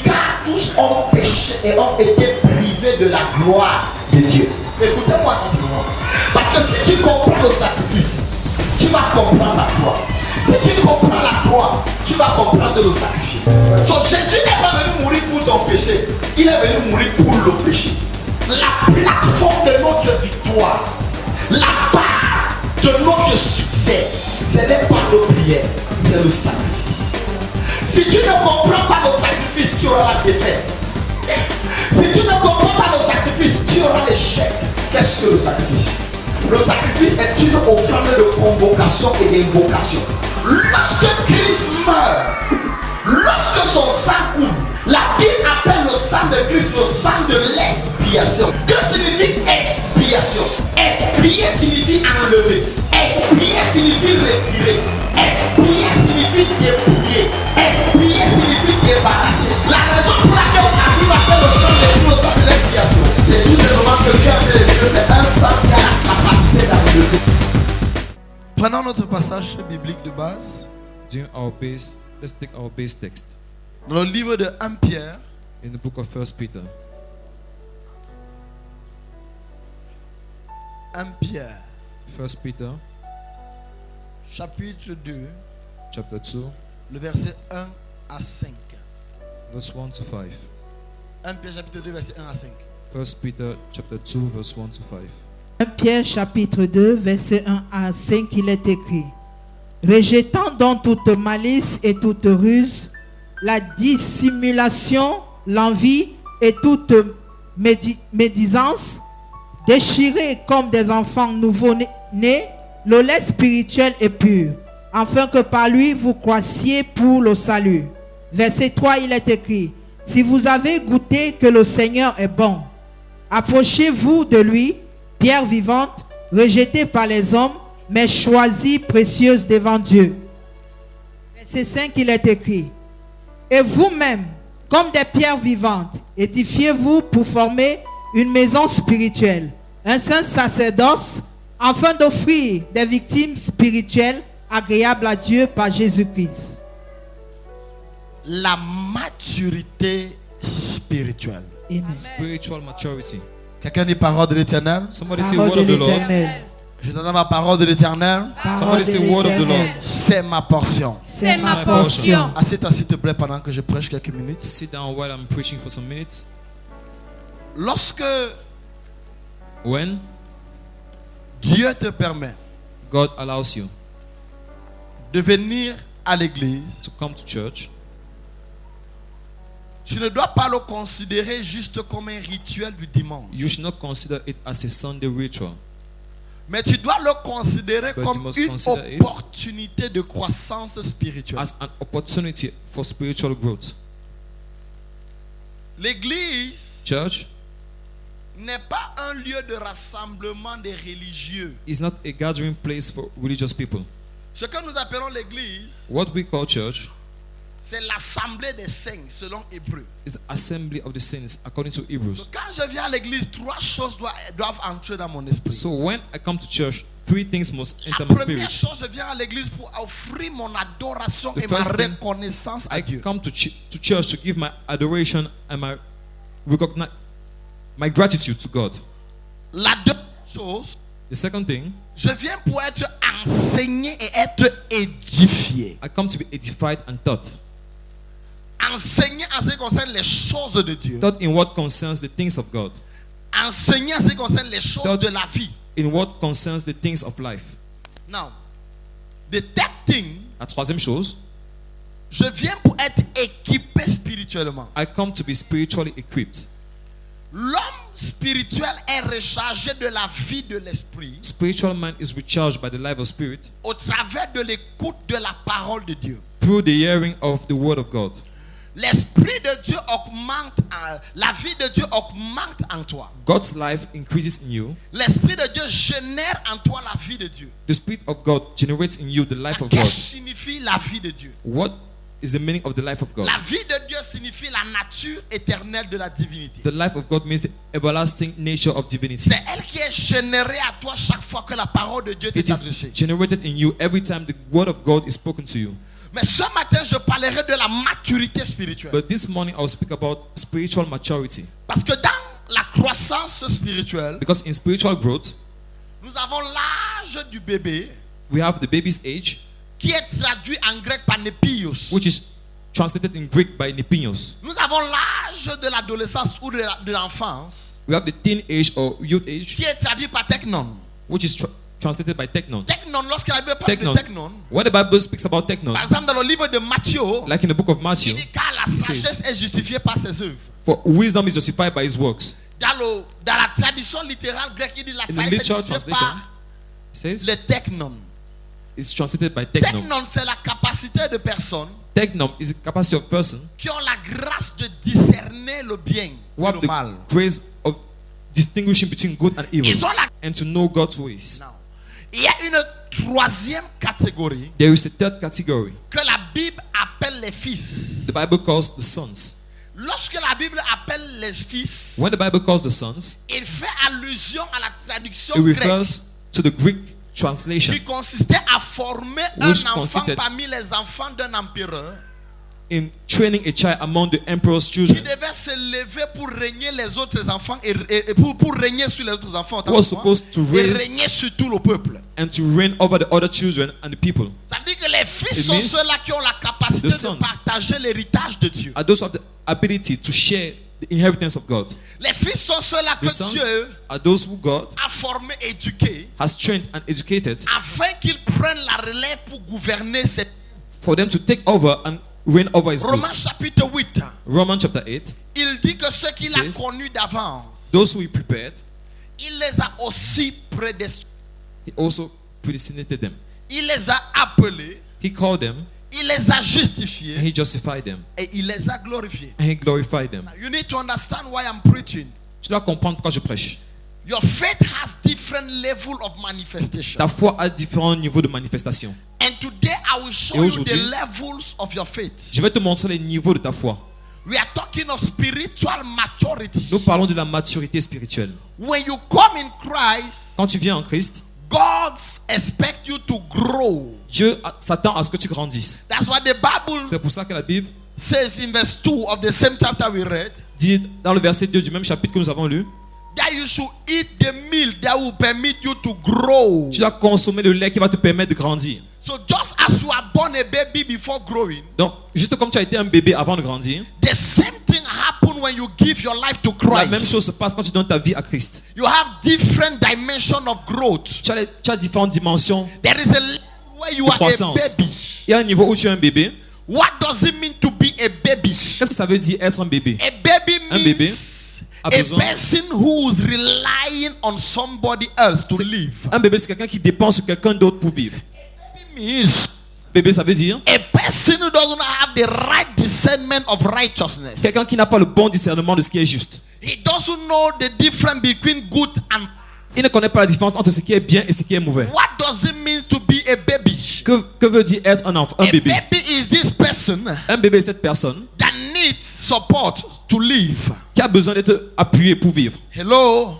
Car tous ont péché et ont été privés de la gloire de Dieu. Écoutez-moi attentivement. Parce que si tu comprends le sacrifice, tu vas comprendre la croix. Si tu comprends la croix, tu vas comprendre le sacrifice. So, Jésus n'est pas venu mourir pour ton péché. Il est venu mourir pour le péché. La plateforme de notre victoire, la base de notre succès, ce n'est pas nos prières, c'est le sacrifice. Si tu ne comprends pas le sacrifice, tu auras la défaite. Si tu ne comprends pas le sacrifice, tu auras l'échec. Qu'est-ce que le sacrifice? Le sacrifice est une offrande de convocation et d'invocation. Lorsque Christ meurt, lorsque son sang coule, la Bible appelle le sang de Christ le sang de l'expiation. Que signifie expiation? Expier signifie enlever. Expier signifie retirer. Expier signifie dépouiller. Expier signifie débarrasser. La raison pour laquelle on arrive à faire le sang de Christ le sang de l'expiation, c'est tout simplement que Dieu a fait que c'est un sang qui a la capacité d'enlever. Prenons notre passage biblique de base. Let's take our base text. Dans le livre de 1 Pierre, in the book of 1 Peter. 1 Pierre, 1 Peter, chapitre 2, chapter 2, le verset 1 à 5. verse 1 to 5. 1 Pierre, chapitre 2, verset 1 à 5. 1 Peter, chapter 2, verse 1 to 5. 1 Pierre chapitre 2 verset 1 à 5, il est écrit: rejetant donc toute malice et toute ruse, la dissimulation, l'envie et toute médisance, déchirez comme des enfants nouveau-nés le lait spirituel et pur, afin que par lui vous croissiez pour le salut. Verset 3, il est écrit: si vous avez goûté que le Seigneur est bon, approchez-vous de lui, pierre vivante, rejetée par les hommes, mais choisie, précieuse devant Dieu. Verset 5, il est écrit: et vous-même, comme des pierres vivantes, édifiez-vous pour former une maison spirituelle, un saint sacerdoce, afin d'offrir des victimes spirituelles agréables à Dieu par Jésus-Christ. La maturité spirituelle. Amen. Spiritual maturity. Quelqu'un dit parole de l'Éternel. Somebody say Parole word de of the Lord. l'Éternel. Je t'entends ma parole de l'Éternel. Somebody say word of the Lord. C'est ma portion. C'est ma ma portion. portion. Assieds-toi s'il te plaît pendant que je prêche quelques minutes. Sit down while I'm preaching for some minutes. Lorsque When Dieu te permet God allows you de venir à l'église, to come to church, tu ne dois pas le considérer juste comme un rituel du dimanche. you should not consider it as a Sunday ritual, Mais tu dois le considérer But comme you must une consider it opportunité de croissance spirituelle. as an opportunity for spiritual growth. L'église Church n'est pas un lieu de rassemblement des religieux. is not a gathering place for religious people. Ce que nous appelons l'église, What we call church c'est l'assemblée des saints selon Hébreu. is the assembly of the saints according to Hebrews. Donc, quand je viens à l'église, trois choses doivent entrer dans mon esprit. So when I come to church, three things must enter La my première spirit. chose, je viens à l'église pour offrir mon adoration The et ma first thing, reconnaissance à I Dieu. come to church to give my adoration and my gratitude to God. La deuxième chose, The second thing, je viens pour être enseigné et être édifié. I come to be edified and taught. Enseigné en ce qui concerne les choses de Dieu. Taught in what concerns the things of God. Enseigné en ce qui concerne les choses Taught de la vie. in what concerns the things of life. Now, the third thing, La troisième chose, je viens pour être équipé spirituellement. I come to be spiritually equipped. L'homme spirituel est rechargé de la vie de l'esprit Spiritual man is recharged by the life of spirit au travers de l'écoute de la parole de Dieu. through the hearing of the word of God. L'esprit de Dieu augmente, la vie de Dieu augmente en toi. God's life increases in you. L'esprit de Dieu génère en toi la vie de Dieu. The Spirit of God generates in you the life of Qu'est-ce God. que signifie la vie de Dieu? What is the meaning of the life of God? La vie de Dieu signifie la nature éternelle de la divinité. The life of God means the everlasting nature of divinity. C'est elle qui est générée à toi chaque fois que la parole de Dieu It t'est is adressée. generated in you every time the word of God is spoken to you. Mais ce matin, je parlerai de la maturité spirituelle. But this morning I'll speak about spiritual maturity. Parce que dans la croissance spirituelle, Because in spiritual growth, nous avons l'âge du bébé we have the baby's age, qui est traduit en grec par nepios. which is translated in Greek by Nepios. Nous avons l'âge de l'adolescence ou de l'enfance We have the teen age or youth age, qui est traduit par teknon. which is translated by technon. Teknon, lorsque la Bible parle Technon. de teknon, When the Bible speaks about technon, par exemple dans le livre de Matthieu, like in the book of il Matthew, dit car la it says, sagesse est justifiée par ses œuvres. for wisdom is justified by his works. Dans la tradition littérale grecque, il dit la In the sagesse est literal justifiée translation, par it says, le teknon. it's translated by technon. Teknon, c'est la capacité de personnes Technon is the capacity of person qui ont la grâce de discerner le bien who et have le the mal. grace of distinguishing between good and evil Ils ont la... and to know God's ways. Non. Il y a une troisième catégorie There is a third category. que la Bible appelle les fils. The Bible calls the sons. Lorsque la Bible appelle les fils, When the Bible calls the sons, il fait allusion à la traduction it grecque refers to the Greek translation, qui consistait à former un Which enfant consisted- parmi les enfants d'un empereur in training a child among the emperor's qui children, devait se lever pour régner les autres enfants et pour régner sur les autres enfants autant who was que moi, supposed to et raise régner sur tout le peuple. and to reign over the other children and the people. Ça veut dire que les fils It sont means ceux-là qui ont la capacité the de sons partager l'héritage de Dieu. Are those who have the ability to share the inheritance of God. Les fils sont ceux-là que The sons Dieu are those who God a formés, éduqués, has trained and educated afin qu'ils prennent la relève pour gouverner cette... for them to take over and reign over his Romains goods. chapitre 8, Romans chapter 8, il dit que ceux qu'il a Says- connus d'avance, those who he prepared, il les a aussi prédestinés. he also predestinated them. Il les a appelés, He called them il les a and justifiés he justified them et il les a glorifiés. and he glorified them. You need to understand why I'm preaching. Tu dois comprendre pourquoi je prêche. Your faith has different level of manifestation. Ta foi a différents niveaux de manifestation. And today I will show Et you aujourd'hui, the levels of your faith. Je vais te montrer les niveaux de ta foi. We are talking of spiritual maturity. Nous parlons de la maturité spirituelle. When you come in Christ, Quand tu viens en Christ, God expects you to grow. Dieu s'attend à ce que tu grandisses. That's what the Bible C'est pour ça que la Bible says in verse 2 of the same chapter we read, dit dans le verset 2 du même chapitre que nous avons lu, that you should eat the meal that will permit you to grow. tu dois consommer le lait qui va te permettre de grandir. So just as you are born a baby before growing, Donc, juste comme tu as été un bébé avant de grandir, the same thing happens when you give your life to la même Christ. chose se passe quand tu donnes ta vie à Christ. You have different dimension of growth. Tu as différentes dimensions. There is a level where you are a croissance. baby. Il y a un niveau où tu es un bébé. What does it mean to be a baby? Qu'est-ce que ça veut dire être un bébé? A baby Un bébé means a a besoin- person who is relying on somebody else to C'est- live. Un bébé, c'est quelqu'un qui dépend sur quelqu'un d'autre pour vivre. Baby means Bébé, ça veut dire a person who doesn't have the right discernment of righteousness. quelqu'un qui n'a pas le bon discernement de ce qui est juste. He doesn't know the difference between good and... Il ne connaît pas la différence entre ce qui est bien et ce qui est mauvais. What does it mean to be a baby? Que veut dire être un enfant, un A bébé? baby is this person Un bébé, c'est cette personne that needs support to live. qui a besoin d'être appuyé pour vivre. Hello?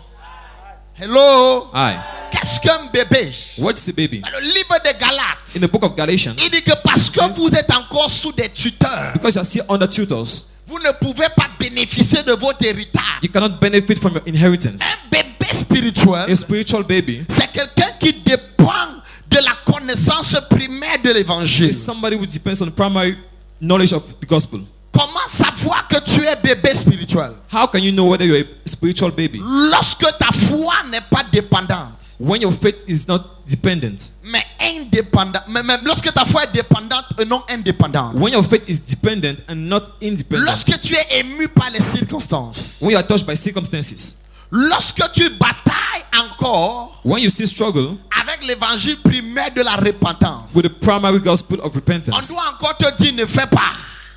Hello? Aye. Qu'est-ce qu'un bébé? What is a baby? Dans le livre de Galates, In the book of Galatians, il dit que parce que says- vous êtes encore sous des tuteurs, because you are still under tutors, vous ne pouvez pas bénéficier de votre héritage. you cannot benefit from your inheritance. Un bébé spirituel, A spiritual baby c'est quelqu'un qui dépend de la connaissance primaire de l'évangile. is somebody who depends on the primary knowledge of the gospel. Comment savoir que tu es bébé spirituel? How can you know whether you're a spiritual baby? Lorsque ta foi n'est pas dépendante, When your faith is not dependent. mais indépendante. Mais lorsque ta foi est dépendante et non indépendante. When your faith is dependent and not independent. Lorsque tu es ému par les circonstances. When you are touched by circumstances. Lorsque tu batailles encore When you still struggle avec l'évangile primaire de la repentance. with the primary gospel of On repentance, doit encore te dire ne fais pas.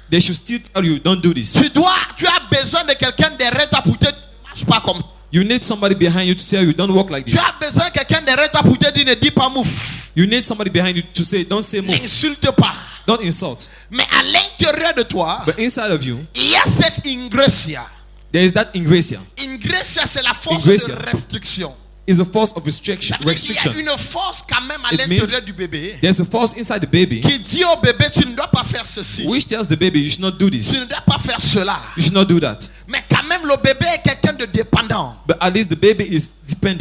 they should still tell you, don't do this. Tu as besoin de quelqu'un derrière toi pour te dire ne marche pas comme ça. You need somebody behind you to tell you, don't walk like Tu this. as besoin de quelqu'un derrière toi pour te dire ne dis pas mouf. You need somebody behind you to say, don't say move, N'insulte pas. don't insult. Mais à l'intérieur de toi, But inside of you, il y a cette ingrécia. there is that ingracia. Ingrécia, c'est la force Ingrécia. de restriction. is a force of restriction. Il y a une force quand même à It l'intérieur means du bébé there's a force inside the baby qui dit au bébé, tu ne dois pas faire ceci, which tells the baby you should not do tu this, ne dois pas faire cela. you should not do that. Mais quand même, le bébé est quelqu'un de dépendant. But at least the baby is dependent.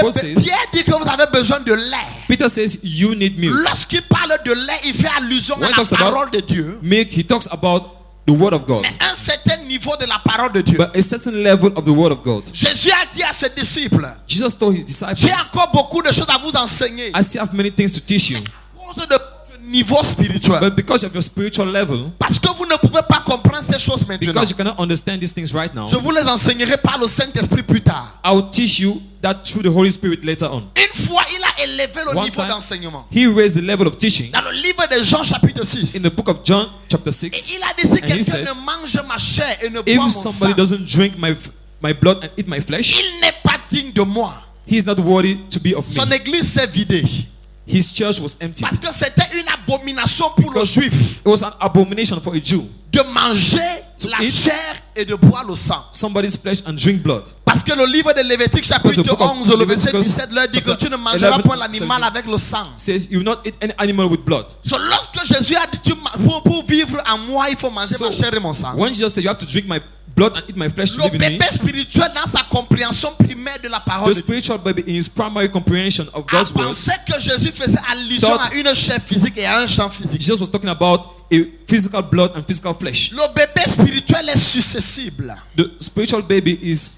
Paul says- Pierre dit que vous avez besoin de lait. Peter says you need milk. Lorsqu'il parle de lait, il fait allusion When à he la talks about parole de Dieu. milk, he talks about the word of God, Mais un certain niveau de la parole de Dieu. but a certain level of the word of God. Jésus a dit à ses disciples, Jesus told his disciples, j'ai encore beaucoup de choses à vous enseigner. I still have many things to teach you, À cause de votre niveau spirituel. but because of your spiritual level, Parce que vous ne pouvez pas comprendre ces choses maintenant. because you cannot understand these things right now, Je vous les enseignerai par le Saint-Esprit plus tard. I will teach you that through the Holy Spirit later on. Une fois, il a élevé le One niveau time, d'enseignement. he raised the level of teaching Dans le livre de Jean chapitre 6. in the book of John chapter Et 6. il a dit, si And he quelqu'un said, ne mange ma chair et ne boit If mon somebody sang, doesn't drink my blood and eat my flesh, il n'est pas digne de moi. he is not worthy to be of Son me. église s'est vidée. His church was empty Parce que c'était une abomination pour le because juif it was an abomination for a Jew de manger la eat chair et de boire le sang. somebody's flesh and drink blood. Parce que le livre de Lévitique Because chapitre the book of 11, le verset Leviticus 17 leur dit que chapter tu ne mangeras 11, point l'animal 17. avec le sang. Says you will not eat any animal with blood. So, lorsque Jésus a dit pour vivre en moi, il faut manger So ma chair et mon sang. when Jesus said you have to drink my blood and eat my flesh to Le live in me, bébé spirituel dans sa compréhension primaire de la parole the de Dieu spiritual baby in his primary comprehension of a God's word, pensé que Jésus faisait allusion thought- à une chair physique et à un champ physique. Jesus was talking about a physical blood and physical flesh. Le bébé spirituel est susceptible. The spiritual baby is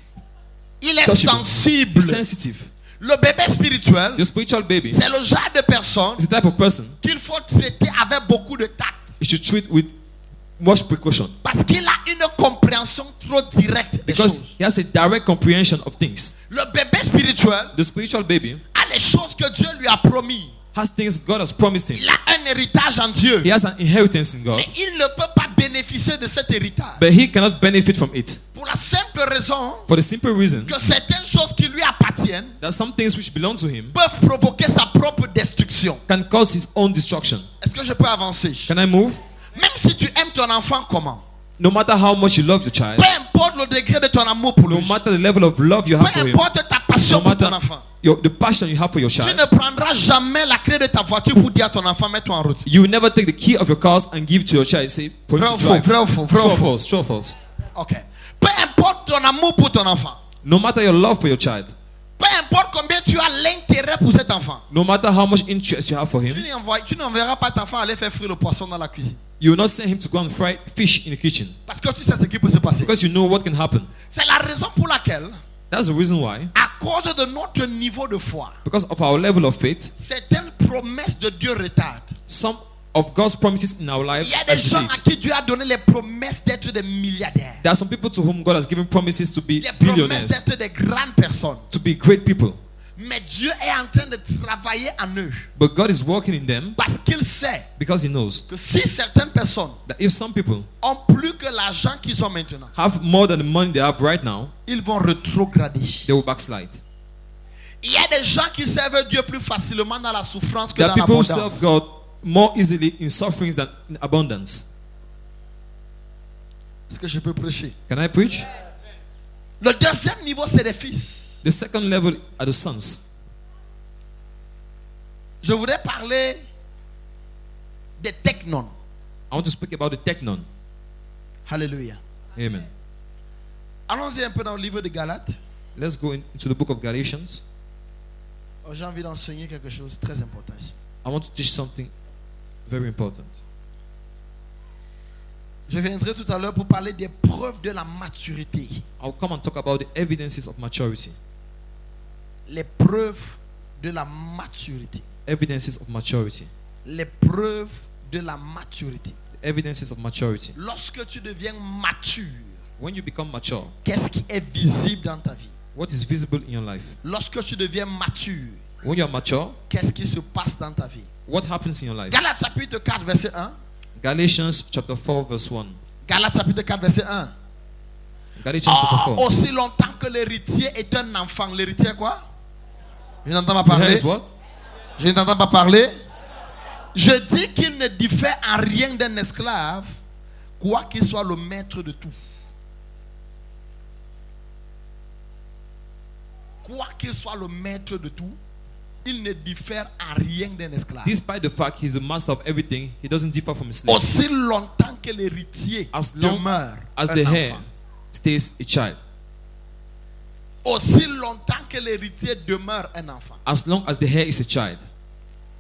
Il est touchable, sensible. sensitive. Le bébé spirituel, The spiritual baby c'est le genre de personne is the type of person qu'il faut traiter avec beaucoup de tact. you should treat with much precaution Parce qu'il a une compréhension trop directe des because choses. he has a direct comprehension of things. Le bébé spirituel The spiritual baby a les choses que Dieu lui a promis. has things God has promised him. Il a un héritage en Dieu. He has an inheritance in God, Mais il ne peut pas bénéficier de cet héritage. but he cannot benefit from it Pour la simple raison for the simple reason que certaines choses qui lui appartiennent that some things which belong to him peuvent provoquer sa propre destruction. can cause his own destruction. Est-ce que je peux avancer? Can I move? Même si tu aimes ton enfant comment? No matter how much you love your child, Peu importe le degré de ton amour pour lui. no matter the level of love you Peu have for him, importe ta passion no pour matter ton enfant. the passion you have for your Tu child, ne prendras jamais la clé de ta voiture pour dire à ton enfant mets-toi en route. you will never take the key of your cars and give to your child, say, for him Vrai to ou faux? drive. Vrai ou faux? Vrai True ou or faux? false? True or false? Ok. Peu importe ton amour pour ton enfant. No matter your love for your child, Peu importe combien tu as l'intérêt pour cet enfant. no matter how much interest you have for him, Tu n'enverras pas ton enfant aller faire frire le poisson dans la cuisine. you will not send him to go and fry fish in the kitchen Parce que tu sais ce qui peut se passer. because you know what can happen. C'est la raison pour laquelle, That's the reason why, à cause de notre niveau de foi, because of our level of faith, certaines promesses de Dieu retardent. some of God's promises in our Il lives y a des gens à hesitate. qui Dieu a donné les promesses d'être des milliardaires. There are some people to whom God has given promises to be Des promesses billionaires, d'être des grandes personnes. to be great people. Mais Dieu est en train de travailler en eux. But God is working in them Parce qu'il sait because He knows que si certaines personnes that if some people ont plus que l'argent qu'ils ont maintenant, have more than the money they have right now, ils vont rétrograder. they will backslide. Il y a des gens qui servent Dieu plus facilement dans la souffrance que There dans are people who serve l'abondance. God more easily in sufferings than in abundance. Est-ce que je peux prêcher? Can I preach? Le deuxième niveau, c'est les fils. The second level are the sons. Je voudrais parler des technon. I want to speak about the teknon. Alléluia. Amen. Allons-y un peu dans le livre de Galates. Let's go into the book of Galatians. Oh, j'ai envie d'enseigner quelque chose de très important ici. I want to teach something very important. Je viendrai tout à l'heure pour parler des preuves de la maturité. I'll come and talk about the evidences of maturity. Les preuves de la maturité. Evidences of maturity. Les preuves de la maturité. The evidences of maturity. Lorsque tu deviens mature, When you become mature, qu'est-ce qui est visible dans ta vie? what is visible in your life? Lorsque tu deviens mature, When you are mature, qu'est-ce qui se passe dans ta vie? what happens in your life? Galates chapitre 4, verset 1. Galatians chapter 4 verse 1. Galates chapitre 4, verset 1. Galatians chapter 4. Aussi longtemps que l'héritier est un enfant. L'héritier est quoi? Je n'entends pas The heir parler. is what? Je n'entends pas parler. Je dis qu'il ne diffère en rien d'un esclave, quoi qu'il soit le maître de tout. quoi qu'il soit le maître de tout, il ne diffère en rien d'un esclave. Despite the fact he's the master of everything, he doesn't differ from a slave. Aussi longtemps que l'héritier As long demeure as un the heir enfant. stays a child. Aussi longtemps que l'héritier demeure un enfant. As long as the heir is a child,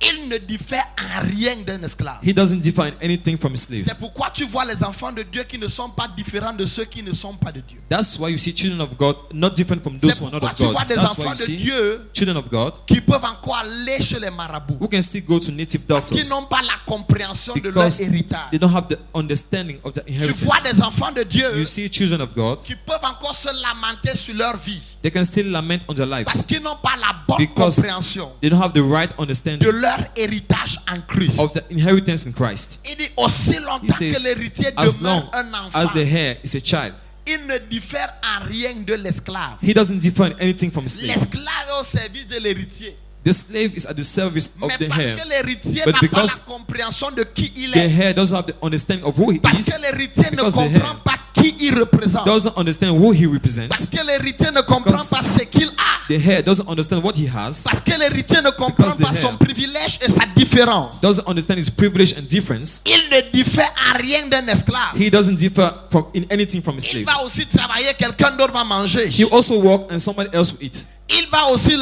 Il ne diffère en rien d'un esclave. he doesn't differ in anything from a slave. C'est pourquoi tu vois les enfants de Dieu qui ne sont pas différents de ceux qui ne sont pas de Dieu. That's why you see children of God not different from those C'est who are not pourquoi of tu vois God. des That's why enfants you de see Dieu children of God qui peuvent encore aller chez les marabouts. who can still go to native Parce qu'ils doctors n'ont pas la compréhension de leur because héritage. they don't have the understanding of the Tu vois inheritance. des enfants de Dieu You see children of God, qui peuvent encore se lamenter sur leur vie. they can still lament on their Parce lives qu'ils n'ont pas la bonne because compréhension they don't have the right de understanding leur héritage en Christ. of the inheritance in Christ. Il dit aussi He longtemps says, que l'héritier as demeure long un enfant, as the heir is a child, il ne diffère en rien de l'esclave. he doesn't differ in anything from a slave. L'esclave est au service de l'héritier. The slave is at the service of Mais the parce heir. que l'héritier But n'a pas la because compréhension de qui il The est. heir doesn't have the understanding of who he Parce is, que l'héritier ne because the comprend heir pas qui il représente. doesn't understand who he Parce represents. que l'héritier ne comprend Because pas ce qu'il a. The heir doesn't understand what he has, Parce que l'héritier ne comprend Because the pas son heir privilège et sa différence. doesn't understand his privilege and difference. Il ne diffère en rien d'un esclave. He doesn't differ from in anything from a Il slave. va aussi travailler, quelqu'un d'autre va manger. He also work and somebody else will eat. Il va aussi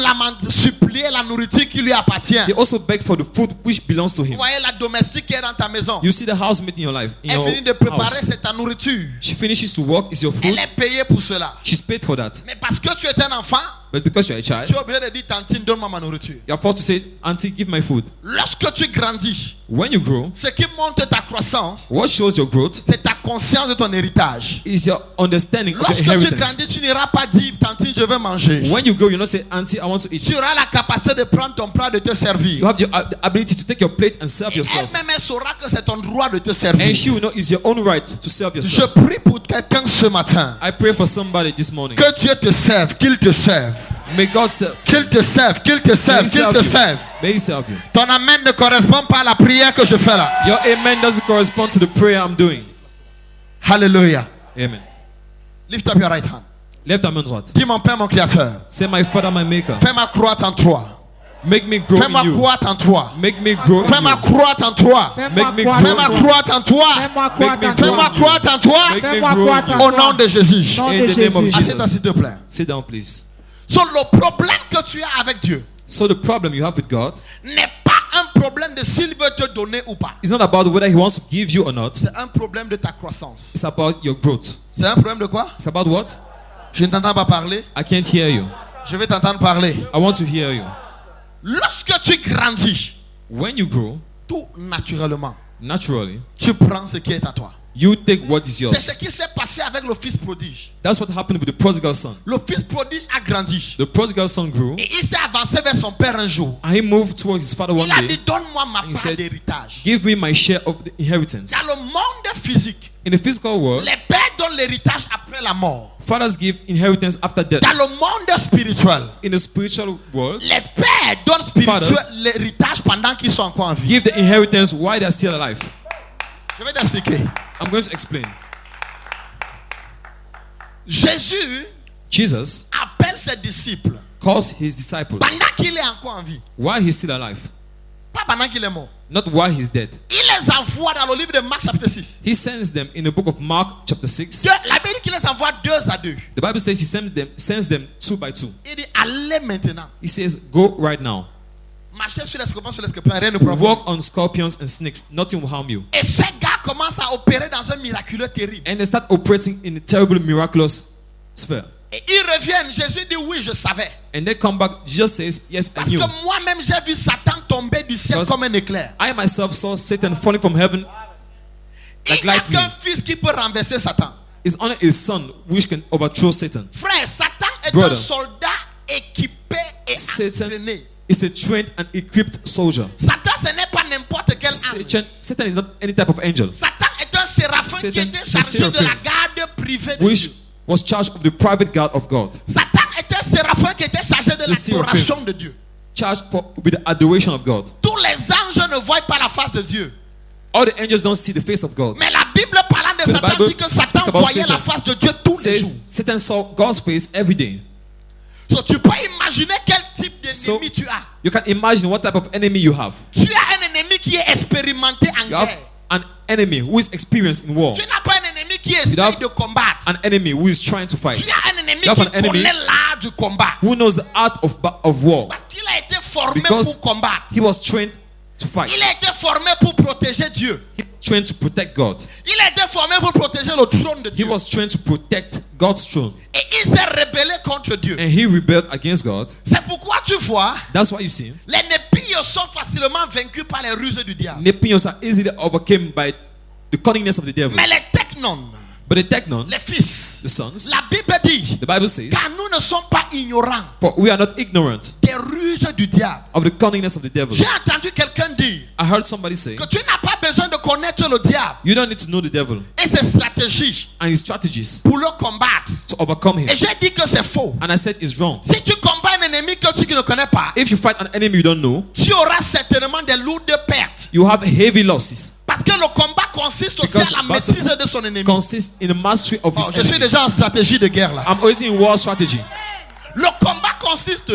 supplier la nourriture qui lui appartient. He also beg for the food which belongs to Vous him. voyez la domestique qui est dans ta maison. You see the housemate in your life, in Elle your finit de préparer, house. c'est ta nourriture. She finishes to work, is your food. Elle est payée pour cela. She's paid for that. Mais parce que tu es un enfant, But because you're a tu child, es obligé de dire, tantine, donne-moi ma nourriture. you're forced to say, Auntie, give my food. Lorsque tu grandis, When you grow, ce qui montre ta croissance, what shows your growth c'est ta conscience de ton héritage. is your understanding of your Lorsque tu inheritance. grandis, tu n'iras pas dire, tantine, je veux manger. When you grow, you not say, Auntie, I want to eat. Tu auras la capacité de prendre ton plat, de te You servir. have the ability to take your plate and serve Et yourself. elle-même, elle saura que c'est ton droit de te servir. And she will know it's your own right to serve Je yourself. prie pour quelqu'un ce matin. I pray for somebody this morning. Que Dieu te serve, qu'il te serve. May God serve. Qu'il te serve, qu'il te May serve, he qu'il serve te you. serve. May he serve you. Ton amen ne correspond pas à la prière que je fais là. Your amen doesn't correspond to the prayer I'm doing. Hallelujah. Amen. Lift up your right hand. Left hand means what? Dis mon Père, mon Créateur. Say, my Father, my Maker. Fais-moi croître en toi. Make me grow Fais-moi in you. croître en toi. Make me grow in Fais-moi you. croître en toi. Fais-moi Make me croire grow Fais-moi en toi. croître en toi. Fais-moi Make croire me en grow Fais-moi toi. in you. croître en toi. Make me Fais-moi grow croire in en you. Au nom de Jésus. Nom In de the name of Jésus. Jesus. Assieds-toi s'il te plaît. Sit down, please. So, le problème que tu as avec Dieu So the problem you have with God n'est pas un problème de s'il veut te donner ou pas. is not about whether he wants to give you or not. C'est un problème de ta croissance. It's about your growth. C'est un problème de quoi? It's about what? Je ne t'entends pas parler. I can't hear you. Je vais t'entendre parler. I want to hear you. Lorsque tu grandis, When you grow, tout naturellement, naturally, tu prends ce qui est à toi. you take what is C'est ce yours. qui s'est passé avec le fils prodige. That's what happened with the prodigal son. Le fils prodige a grandi. The prodigal son grew Et il s'est avancé vers son père un jour. and he moved towards his father one Il a dit, day. donne-moi ma He part said, d'héritage. Give me my share of the inheritance. Dans le monde physique, In the physical world, les pères donnent l'héritage après la mort. fathers give inheritance after death. Dans le monde spirituel, In the spiritual world, les pères donnent Fathers l'héritage pendant qu'ils sont encore en vie. give the inheritance while they are still alive. Je vais t'expliquer. I'm going to explain. Jésus Jesus appelle ses disciples calls his disciples pendant qu'il est encore en vie. while he's still alive, Pas pendant qu'il est mort. not while he's dead. Il les envoie dans le livre de Marc chapitre 6. He sends them in the book of Mark chapter 6. La Bible dit qu'il les envoie 2 à 2. The Bible says he sends them 2 by 2. Il dit allez maintenant. He says, go right now. Marchez sur les scorpions, sur les scorpions, rien ne pourra vous. Walk on scorpions and snakes. Nothing will harm you. Et ces gars commencent à opérer dans un miraculeux terrible. And they start operating in a terrible, miraculous sphere. Et ils reviennent. Jésus dit oui, je savais. And they come back. Jesus says, yes, I Parce knew. que moi-même, j'ai vu Satan tomber du ciel Because comme un éclair. I myself saw Satan falling from heaven like Il n'y a lightning. qu'un fils qui peut renverser Satan. It's only his son which can overthrow Satan. Frère, Satan est Brother. un soldat équipé et Satan entraîné. is a trained and equipped soldier. Satan, ce n'est pas n'importe quel ange. Satan is not any type of angel Satan est un séraphin qui Satan était is a chargé de la seraphim. garde privée de which Dieu. was charged of the private guard of God, Satan est un séraphin qui était chargé de The seraphim. l'adoration de Dieu. charged with the adoration of God. Tous les anges ne voient pas la face de Dieu. All the angels don't see the face of God. Mais la Bible parlant de The Satan Bible dit que Satan speaks about voyait la Satan. face de Dieu tous les jours. Says Satan saw God's face every day. So, tu peux imaginer quel type So d'ennemi tu as. you can imagine what type of enemy you have. Tu as un ennemi qui est expérimenté en You have guerre. an enemy who is experienced in war. Tu n'as pas un ennemi qui essaie have de combattre. An enemy who is trying to fight. Tu as un ennemi You have qui an enemy connaît l'art du combat. who knows the art of war. Parce qu'il a été formé Because pour combattre. he was trained to fight. Il a été formé pour protéger Dieu. He was trained to protect God. Il a été formé pour protéger le trône de He Dieu. was trained to protect God's throne. Et il s'est rebellé contre Dieu. And he rebelled against God. C'est pourquoi tu vois, That's why you see les népiyos sont facilement vaincus par les ruses du diable. Nepios are easily overcome by the cunningness of the devil. Mais les technon, But the Technon, les fils, the sons, la Bible dit, the Bible says, car nous ne sommes pas ignorants for we are not ignorant des ruses du diable. of the cunningness of the devil. J'ai entendu quelqu'un dire I heard somebody say, que tu n'as pas besoin de connaître le diable you don't need to know the devil et ses stratégies and his strategies pour le combattre. to overcome him. Et j'ai dit que c'est faux. And I said it's wrong. Si tu combats un ennemi que tu ne connais pas, If you fight an enemy you don't know, tu auras certainement des lourdes pertes. you have heavy losses. Parce que le combat consiste aussi Because à la battle maîtrise de son ennemi. Consists in the mastery of his Oh, je suis enemy. déjà en stratégie de guerre là. I'm already in war strategy. Le combat consiste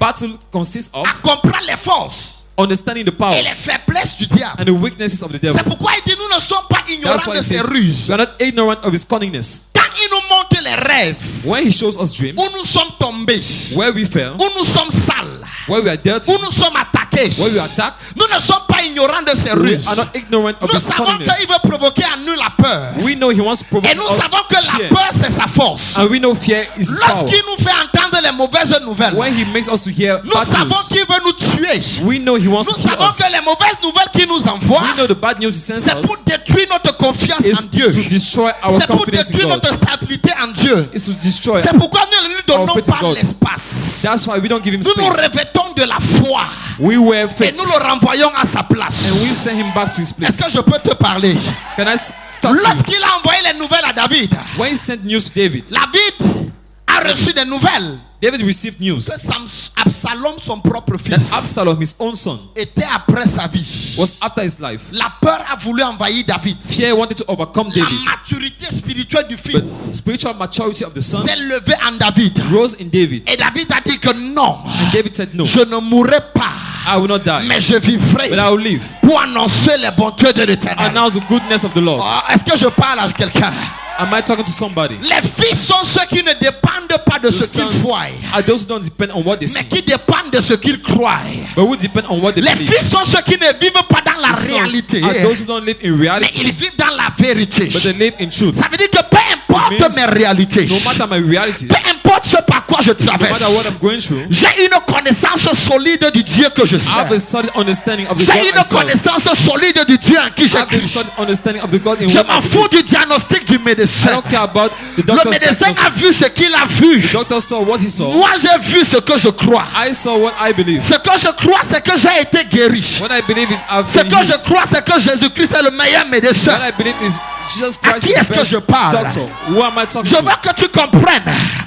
Battle consists of à comprendre les forces understanding the et les powers faiblesses du diable. and the weaknesses of the devil. C'est pourquoi il dit nous ne sommes pas That's ignorants why de he ses says ruses. we are not ignorant of his cunningness. Quand il nous montre les rêves When he shows us dreams, où nous sommes tombés, where we fell, où nous sommes sales, where we are dirty, où nous sommes attaqués, where we are attacked, nous ne sommes pas ignorants de ses we ruses. are not ignorant of Nous his savons cunningness. qu'il veut provoquer en nous la peur. We know he wants to provoke Et nous us savons que la fear. peur c'est sa force. And we know fear is his power. Lorsqu'il nous fait entendre les mauvaises nouvelles, When he makes us to hear nous bad savons news, qu'il veut nous tuer. we know he wants Nous to kill savons us. que les mauvaises nouvelles qu'il nous envoie, We know the bad news he sends c'est pour us détruire notre confiance is en Dieu. to destroy our C'est pour confidence in détruire God. notre stabilité en Dieu. Is to destroy. C'est pourquoi nous ne lui donnons faith in pas God. l'espace. That's why we don't give him Nous nous space. revêtons de la foi We wear et faith nous le renvoyons à sa place. and we send him back to his Est-ce place. que je peux te parler? Can I talk to you? Lorsqu'il a envoyé les nouvelles à David, When he sent news to David, David a reçu des nouvelles David received news que Absalom, son propre that fils, Absalom, his own son, était après sa vie. was after his life. La peur a voulu envahir David. Fear wanted to overcome La David, maturité spirituelle du but fils spiritual maturity of the son s'est levée en David. rose in David. Et David a dit que non, And David said, no, je ne mourrai pas, I will not die, mais je vivrai but I will live. pour annoncer les bontés de l'Éternel. Announce the goodness of the Lord. Oh, est-ce que je parle à quelqu'un? Am I talking to somebody? Les fils sont ceux qui ne dépendent pas de The ce qu'ils sons voient, are those who don't depend on what they mais see, qui dépendent de ce qu'ils croient. but who depend on what they Les believe. fils sont ceux qui ne vivent pas dans la The sons réalité, are those who don't live in mais reality, ils vivent dans la vérité. but they live in truth. Ça veut dire que peu importe It means mes réalités, No matter my realities, peu importe ce par quoi je no traverse, matter what I'm going through, j'ai une connaissance solide du Dieu que je I have a sers. solid understanding of the J'ai God I une serve. connaissance solide du Dieu en qui I je have a crie. solid understanding of the God in Je whom I m'en fous believe. du diagnostic du I médecin. don't care about the Le doctor's médecin a diagnosis. vu ce qu'il a vu. The doctor saw what he saw. Moi, j'ai vu ce que je crois. I saw what I believe. Ce que je crois, c'est que j'ai été guéri. What I believe is I've Ce been que je healed. crois, c'est que Jésus-Christ est le meilleur médecin. What I believe is Jesus À Christ qui is est-ce the que best je parle? doctor. Who am I talking Je veux to? que tu comprennes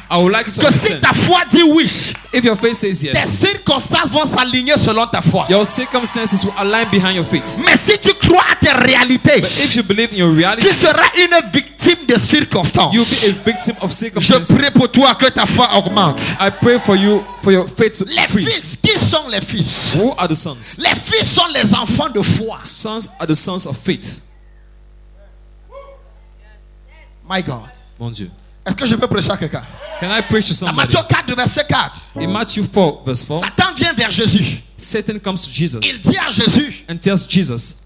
I would like you to que si understand. ta foi dit oui, If your faith says tes yes, circonstances vont s'aligner selon ta foi. your circumstances will align behind your faith. Mais si tu crois à tes réalités, But if you believe in your tu realities, seras une victime de circonstances. you'll be a victim of Je circumstances. prie pour toi que ta foi augmente. I pray for you, for your faith to Les increase. fils, qui sont les fils? Who are the sons? Les fils sont les enfants de foi. Sons are the sons of faith. My God. Mon Dieu. Est-ce que je peux prêcher à quelqu'un? Can I preach to Dans somebody? Matthieu 4, verset 4. In Matthew 4, verse 4, Satan vient vers Jésus. Satan comes to Il Jesus dit à Jésus, and tells Jesus,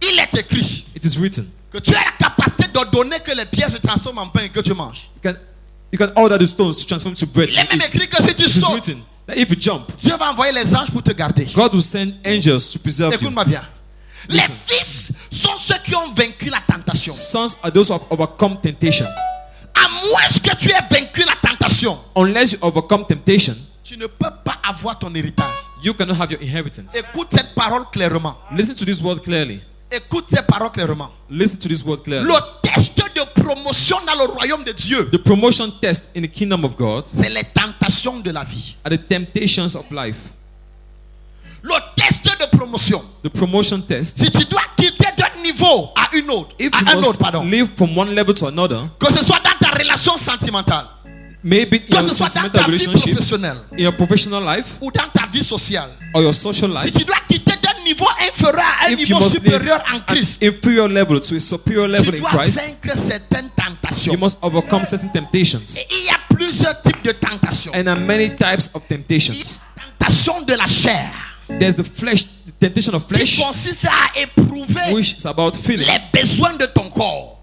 il est écrit it is written, que tu as la capacité d'ordonner que les pierres se transforment en pain et que tu manges. you can order the stones to transform to bread Il est and même eat. écrit que si tu It is sautes, written that if you jump, Dieu va envoyer les anges pour te garder. God will send angels to preserve you. Écoute-moi bien. Les Listen. fils sont ceux qui ont vaincu la tentation. Sons are those who have overcome temptation. À moins que tu aies vaincu la tentation, Unless you overcome temptation, tu ne peux pas avoir ton héritage. you cannot have your inheritance. Écoute cette parole clairement. Listen to this word clearly. Écoute cette parole clairement. Listen to this word clearly. Le test de promotion dans le royaume de Dieu, The promotion test in the kingdom of God c'est les tentations de la vie. are the temptations of life. Le test de promotion. The promotion test, Si tu dois quitter d'un niveau à une autre, if à you un autre, must pardon, live from one level to another, que ce soit dans ta relation sentimentale, Maybe in Que your ce soit dans sentimental ta vie relationship, professionnelle in your professional life, ou dans ta vie sociale. or your social Si life, tu dois quitter d'un niveau inférieur à un if you niveau must live supérieur en an Christ, inferior level to a superior tu level in dois Christ, vaincre certaines tentations. you must overcome certain temptations. Et il y a plusieurs types de tentations. And there are many types of Il y temptations. a la tentation de la chair There's the flesh, the temptation of qui flesh, consiste à éprouver which is about feeling les besoins de ton corps.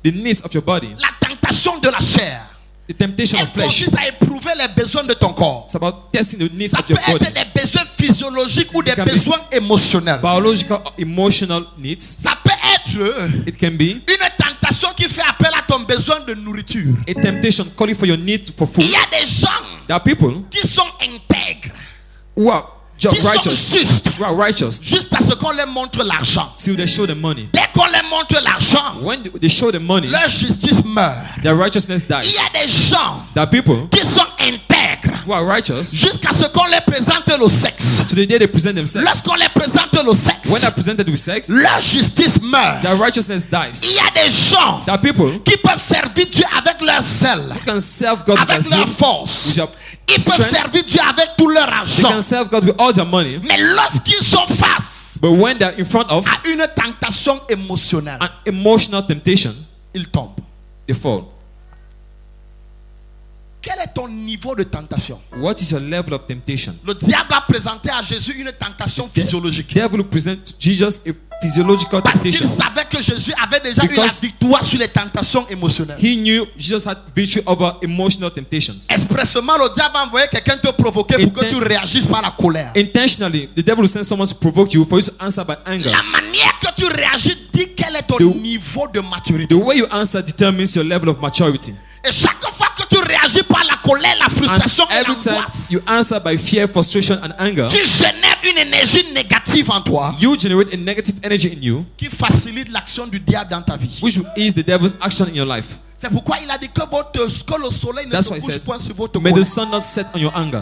the needs of your body. La tentation de la chair, The temptation elle of flesh, consiste à éprouver les besoins de ton corps. it's about testing the needs Ça of peut your body. être des besoins physiologiques ou des can be besoins émotionnels. Biological or emotional needs. Ça peut être It can be une tentation qui fait appel à ton besoin de nourriture. a temptation calling for your need for food. Il y a des gens There are people qui sont intègres, who are qui sont righteous, justes, who are righteous jusqu'à ce qu'on leur montre l'argent. till they show the money. Dès qu'on leur montre l'argent, When they show the money, leur justice meurt. their righteousness Il dies. y a des gens There are people qui sont intègres who are righteous jusqu'à ce qu'on leur présente le sexe. to the day they present themselves. Lorsqu'on leur présente le sexe, When they're presented with sex, leur justice meurt. their righteousness Il dies. y a des gens There are people qui peuvent servir Dieu avec leur zèle, who can serve God with avec their leur zeal, force. with their Ils peuvent strength. servir Dieu avec tout leur They argent. can serve God with all their money. Mais lorsqu'ils sont face But when they're in front of à une tentation émotionnelle, an emotional temptation, ils tombent. they fall. Quel est ton niveau de tentation? What is your level of temptation? Le diable a présenté à Jésus une tentation physiologique. Devil will present to Jesus a physiological Parce qu'il temptation. savait que Jésus avait déjà eu la Because victoire sur les tentations émotionnelles. He knew Jesus had victory over emotional temptations. Expressement, le diable a envoyé quelqu'un te provoquer pour que tu réagisses par la colère. Intentionally, the devil will send someone to provoke you for you to answer by anger. La manière que tu réagis dit quel est ton niveau de maturité. The way you answer determines your level of maturity. Et chaque fois que tu réagis par la colère, la And frustration et every time l'angoisse, you answer by fear, frustration, and anger, tu génères une énergie négative en toi you generate a negative energy in you, qui facilite l'action du diable dans ta vie. which will ease the devil's action in your life. C'est pourquoi il a dit que le soleil ne That's se why he couche said, point sur votre may colère. the sun not set on your anger.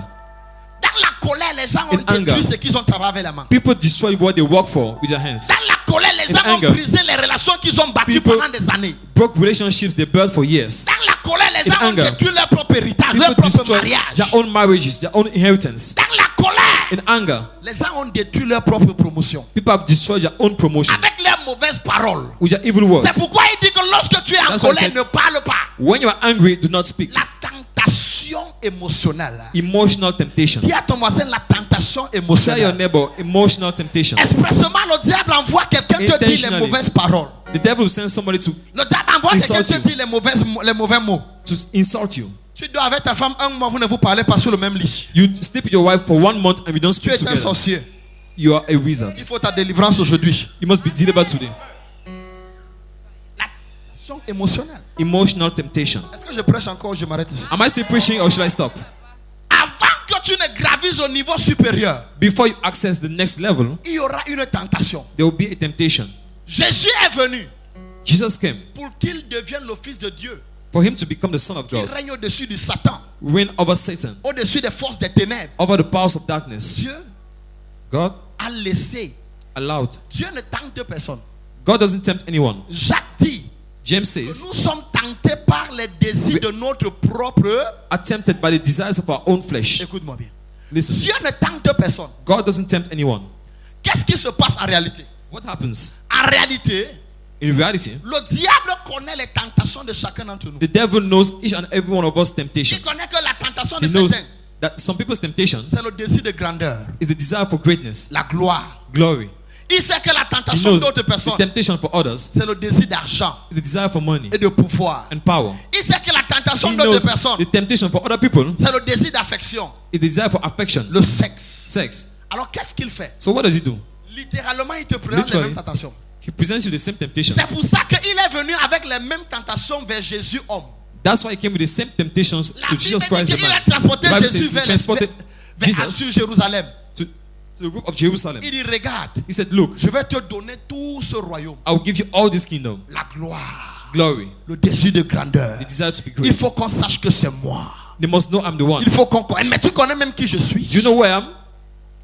Dans la colère, les gens ont In anger. détruit ce qu'ils ont travaillé avec la main. People destroy what they work for with their hands. Dans la colère, les In gens anger. ont brisé les relations qu'ils ont bâties People- pendant des années. Broke relationships they built for years. Dans la colère, les In gens ont anger. détruit leur propre héritage, leur People propre destroy mariage. their own marriages, their own inheritance. Dans la colère, In anger, les gens ont détruit leur propre promotion. people have destroyed their own promotions Avec leurs mauvaises paroles. with their evil words. C'est pourquoi il dit que lorsque tu es en That's why he colère, said- ne parle pas. When you are angry, do not speak. La tentation émotionnelle. Emotional temptation. Dis à ton voisin la tentation Tell your émotionnelle. neighbor, emotional temptation. Expressement, le diable envoie quelqu'un te dire les Intentionally. mauvaises paroles. The devil will send somebody Le diable envoie quelqu'un Insult te you. dire les mauvais mots. to insult you. Tu dors avec ta femme un mois, vous ne vous parlez pas sur le même lit. You sleep with your wife for 1 month and we don't Tu speak es un together. sorcier. You are a wizard. Il faut ta délivrance aujourd'hui. You must be delivered today. La tentation émotionnelle. Emotional temptation. Est-ce que je prêche encore ou je m'arrête ici? Am I still preaching or should I stop? Avant que tu ne gravises au niveau supérieur, Before you access the next level, il y aura une tentation. there will be a temptation. Jésus est venu Jesus came pour qu'il devienne le Fils de Dieu. for him to become the Son of Il God, règne au-dessus du Satan, reign over Satan, au-dessus des forces des ténèbres. over the powers of darkness. Dieu God a laissé. allowed. Dieu ne tente personne. God doesn't tempt anyone. Jacques dit James que says, nous sommes tentés par les désirs de notre propre. are tempted by the desires of our own flesh. Écoute-moi bien. Listen, Dieu ne tente personne. God doesn't tempt anyone. Qu'est-ce qui se passe en réalité? What happens? En réalité, In reality, le diable connaît les tentations de chacun d'entre nous. the devil knows each and every one of us Il temptations. connaît que la tentation de He knows certains, that some people's temptations c'est le désir de grandeur, is the desire for greatness, la gloire. glory. Il sait que la He tentation knows d'autres the personnes, temptation for others c'est le désir d'argent is the desire for money et de pouvoir. and power. Il sait que la tentation He d'autres knows personnes, the temptation for other people c'est le désir d'affection, is the desire for affection, le sexe. sex. Alors qu'est-ce qu'il fait? So what does he do? Littéralement, il te présente les Literally. mêmes tentations. He presents you the same temptations. C'est pour ça qu'il est venu avec les mêmes tentations vers Jésus homme. That's why he came with the same temptations La to Bible Jesus dit Christ the qu'il a man. transporté The Bible Jésus says he vers transported Jesus sur Jérusalem. to the roof of Jerusalem. Il dit, regarde, He said, look, je vais te donner tout ce royaume. I will give you all this kingdom, La gloire, glory, le désir de grandeur. the desire to be Il great. faut qu'on sache que c'est moi. They must know I'm the one. Il faut qu'on connaisse. Mais tu connais même qui je suis. Do you know where I am?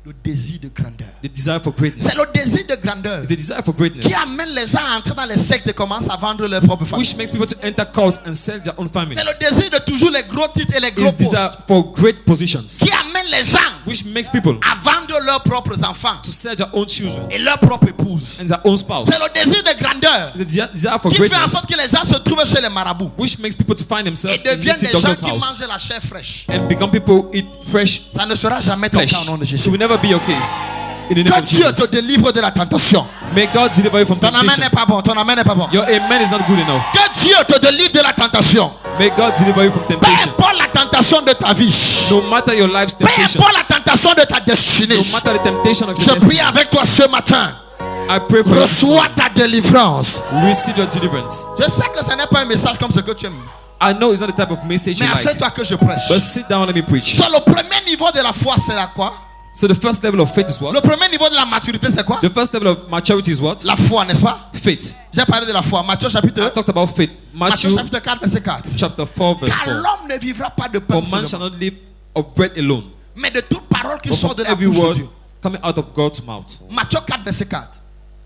le désir de grandeur. The desire for greatness. C'est le désir de grandeur It's the desire for greatness qui amène les gens à entrer dans les sectes et commencent à vendre leur propre famille. which makes people to enter cults and sell their own C'est families. le désir de toujours les gros titres et les gros It's desire postes for great positions qui amène les gens which makes people à vendre leurs propres enfants to sell their own children et leur propre épouse. and their own spouse. C'est le désir de grandeur It's the desire for qui fait en greatness sorte que les gens se trouvent chez les marabouts which makes people to find et themselves in deviennent the des gens doctor's qui house mangent la chair fraîche. and become people who eat fresh Ça ne sera jamais ton flesh. cas au nom de It Jésus. will never be your case. In the name Que of Dieu te Jesus. délivre de la tentation. May God deliver you from Ton amen temptation. n'est pas bon. Ton amen n'est pas bon. Your amen is not good enough. Que Dieu te délivre de la tentation. May God deliver you from Peu temptation. importe la tentation de ta vie. No matter your life's Peu temptation, importe la tentation de ta destinée. no matter the temptation of Je your prie destiny, avec toi ce matin. I pray for Reçois ta délivrance. you. Receive your deliverance. Je sais que ce n'est pas un message comme ce que tu aimes. I know it's not the type of message Mais you like, assieds-toi que je prêche. but sit down and let me preach. Sur le premier niveau de la foi, c'est la quoi? So the first level of faith is Le what? premier niveau de la maturité, c'est quoi? The first level of maturity is what? La foi, n'est-ce pas? Faith. J'ai parlé de la foi. Matthieu I chapitre talked about faith. Matthieu Matthew chapitre 4, verset 4. chapter 4 verse Car 4. l'homme ne vivra pas de pain For man shall seulement, not live of bread alone, mais de toute parole qui but sort from de la every bouche de word Dieu. coming out of God's mouth. Matthieu 4, verset 4.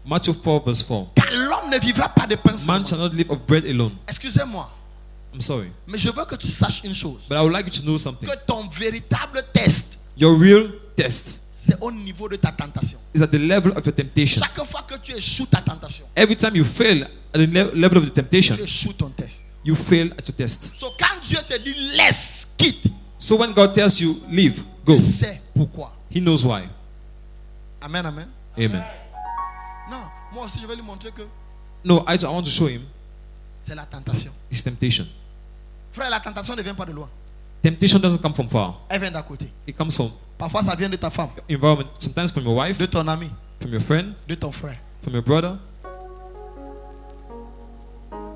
Matthew 4 verse 4. Car l'homme ne vivra pas de pain seulement. Man shall not live of bread alone. Excusez-moi, I'm sorry, mais je veux que tu saches une chose. but I would like you to know something. Que ton véritable test, Your real test c'est au niveau de ta tentation. is at the level of your temptation. Chaque fois que tu échoues ta tentation, Every time you fail at the level of the temptation, tu échoues ton test. you fail at your test. So quand Dieu te dit laisse, quitte, So when God tells you leave, go, tu sais pourquoi. He knows why. Amen, amen. Amen. Non, moi aussi je vais lui montrer que No, I want to show him c'est la tentation. his temptation. Frère, la tentation ne vient pas de loin. Temptation doesn't come from far. Elle vient d'à côté. It comes from Parfois ça vient de ta femme, environment, sometimes from your wife, de ton ami, from your friend, de ton frère. from your brother.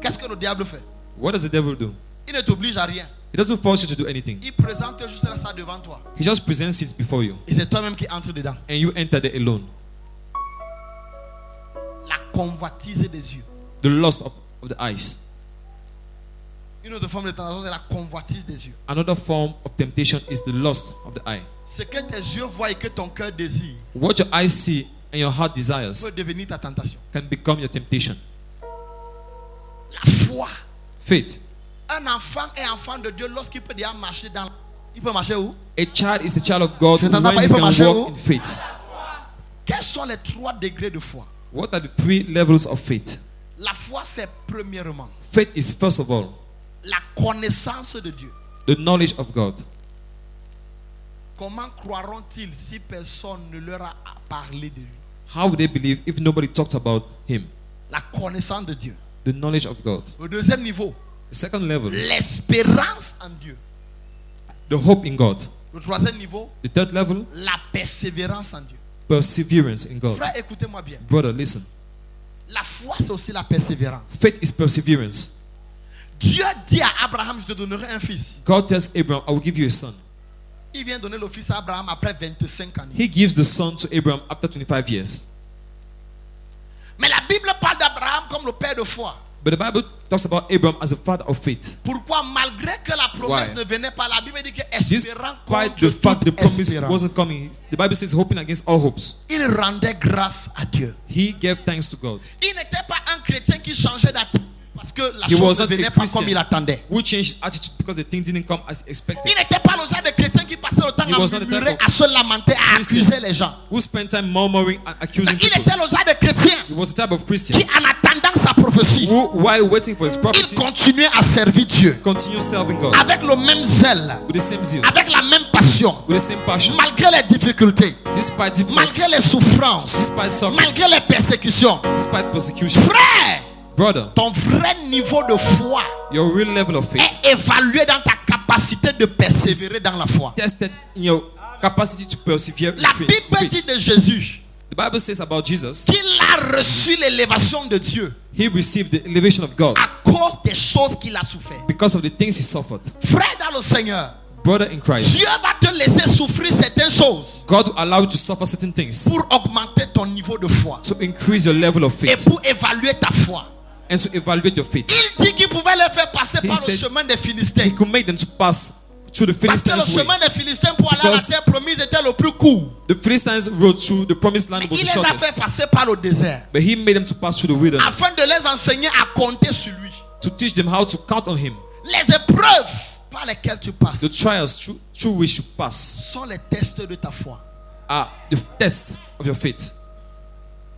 Qu'est-ce que le diable fait? What does the devil do? Il ne t'oblige à rien. He doesn't force you to do anything. Il présente juste ça devant toi. He just presents it before you, Et c'est toi-même qui entres dedans. and you enter there alone. La convoitise des yeux. The lust of the eyes. Une autre forme de tentation, c'est la convoitise des yeux. Another form of temptation is the lust of the eye. Ce que tes yeux voient et que ton cœur désire What your eyes see and your heart desires peut devenir ta tentation. can become your temptation. La foi. Faith. Un enfant est enfant de Dieu lorsqu'il peut déjà marcher dans... Il peut marcher où? A child is a child of God Je n'entends when pas, he il peut can marcher où? walk in faith. Quels sont les 3 degrés de foi? What are the 3 levels of faith? La foi, c'est premièrement Faith is first of all la connaissance de Dieu. the knowledge of God. Comment croiront-ils si personne ne leur a parlé de lui? How would they believe if nobody talked about him? La connaissance de Dieu. The knowledge of God. Au deuxième niveau, The second level, l'espérance en Dieu. the hope in God. Le troisième niveau, The third level, la persévérance en Dieu. perseverance in God. Frère, écoutez-moi bien. Brother, listen. La foi, c'est aussi la persévérance. Faith is perseverance. Dieu dit à Abraham, je te donnerai un fils. God tells Abraham, I will give you a son. Il vient donner le fils à Abraham après 25 années. He gives the son to Abraham after 25 years. Mais la Bible parle d'Abraham comme le père de foi. But the Bible talks about Abraham as a father of faith. Pourquoi? Malgré que la promesse Why? ne venait pas, la Bible dit que Despite espérant the fact the toute promise espérance, wasn't coming, the Bible says hoping against all hopes. il rendait grâce à Dieu. He gave thanks to God. Il n'était pas un chrétien qui changeait d'attitude parce que la He chose was ne not a venait pas Christian comme il attendait. who changed his attitude because the thing didn't come as expected. Il n'était pas le genre de chrétien qui passait le temps He was not à the murmurer, type of à se lamenter, à Christian accuser les gens. Who spent time murmuring and accusing Il people. était le genre de chrétien He was the type of Christian qui, en attendant sa prophétie, who, while waiting for his il prophecy, continuait à servir Dieu continued serving God avec le même zèle, with the same zeal, avec la même passion, with the same passion, malgré les difficultés, despite malgré les difficulties, souffrances, despite sufferings, malgré les persécutions. despite persecution. Frère, Brother, ton vrai niveau de foi your real level of faith est évalué dans ta capacité de persévérer dans la foi. tested in your capacity to persevere in La faith. Bible dit de Jésus The Bible says about Jesus, qu'il a reçu l'élévation de Dieu he received the elevation of God à cause des choses qu'il a souffert. because of the things he suffered. Frère dans le Seigneur, Brother in Christ, Dieu va te laisser souffrir certaines choses God will allow you to suffer certain things pour augmenter ton niveau de foi to increase your level of et faith pour évaluer ta foi. and to evaluate your faith. Il dit qu'il pouvait les faire passer He par le said chemin des He Philistins. could make them to pass through the Parce que le Philistines' way. chemin des Philistins pour aller à la Because- terre promise était le plus court. The Philistines' road through the promised land Mais was il the les a fait shortest. passer par le désert But he made them to pass through the wilderness afin de les enseigner à compter sur lui. to teach them how to count on him. Les épreuves par lesquelles tu passes The trials through which you pass sont les tests de ta foi. are the test of your faith.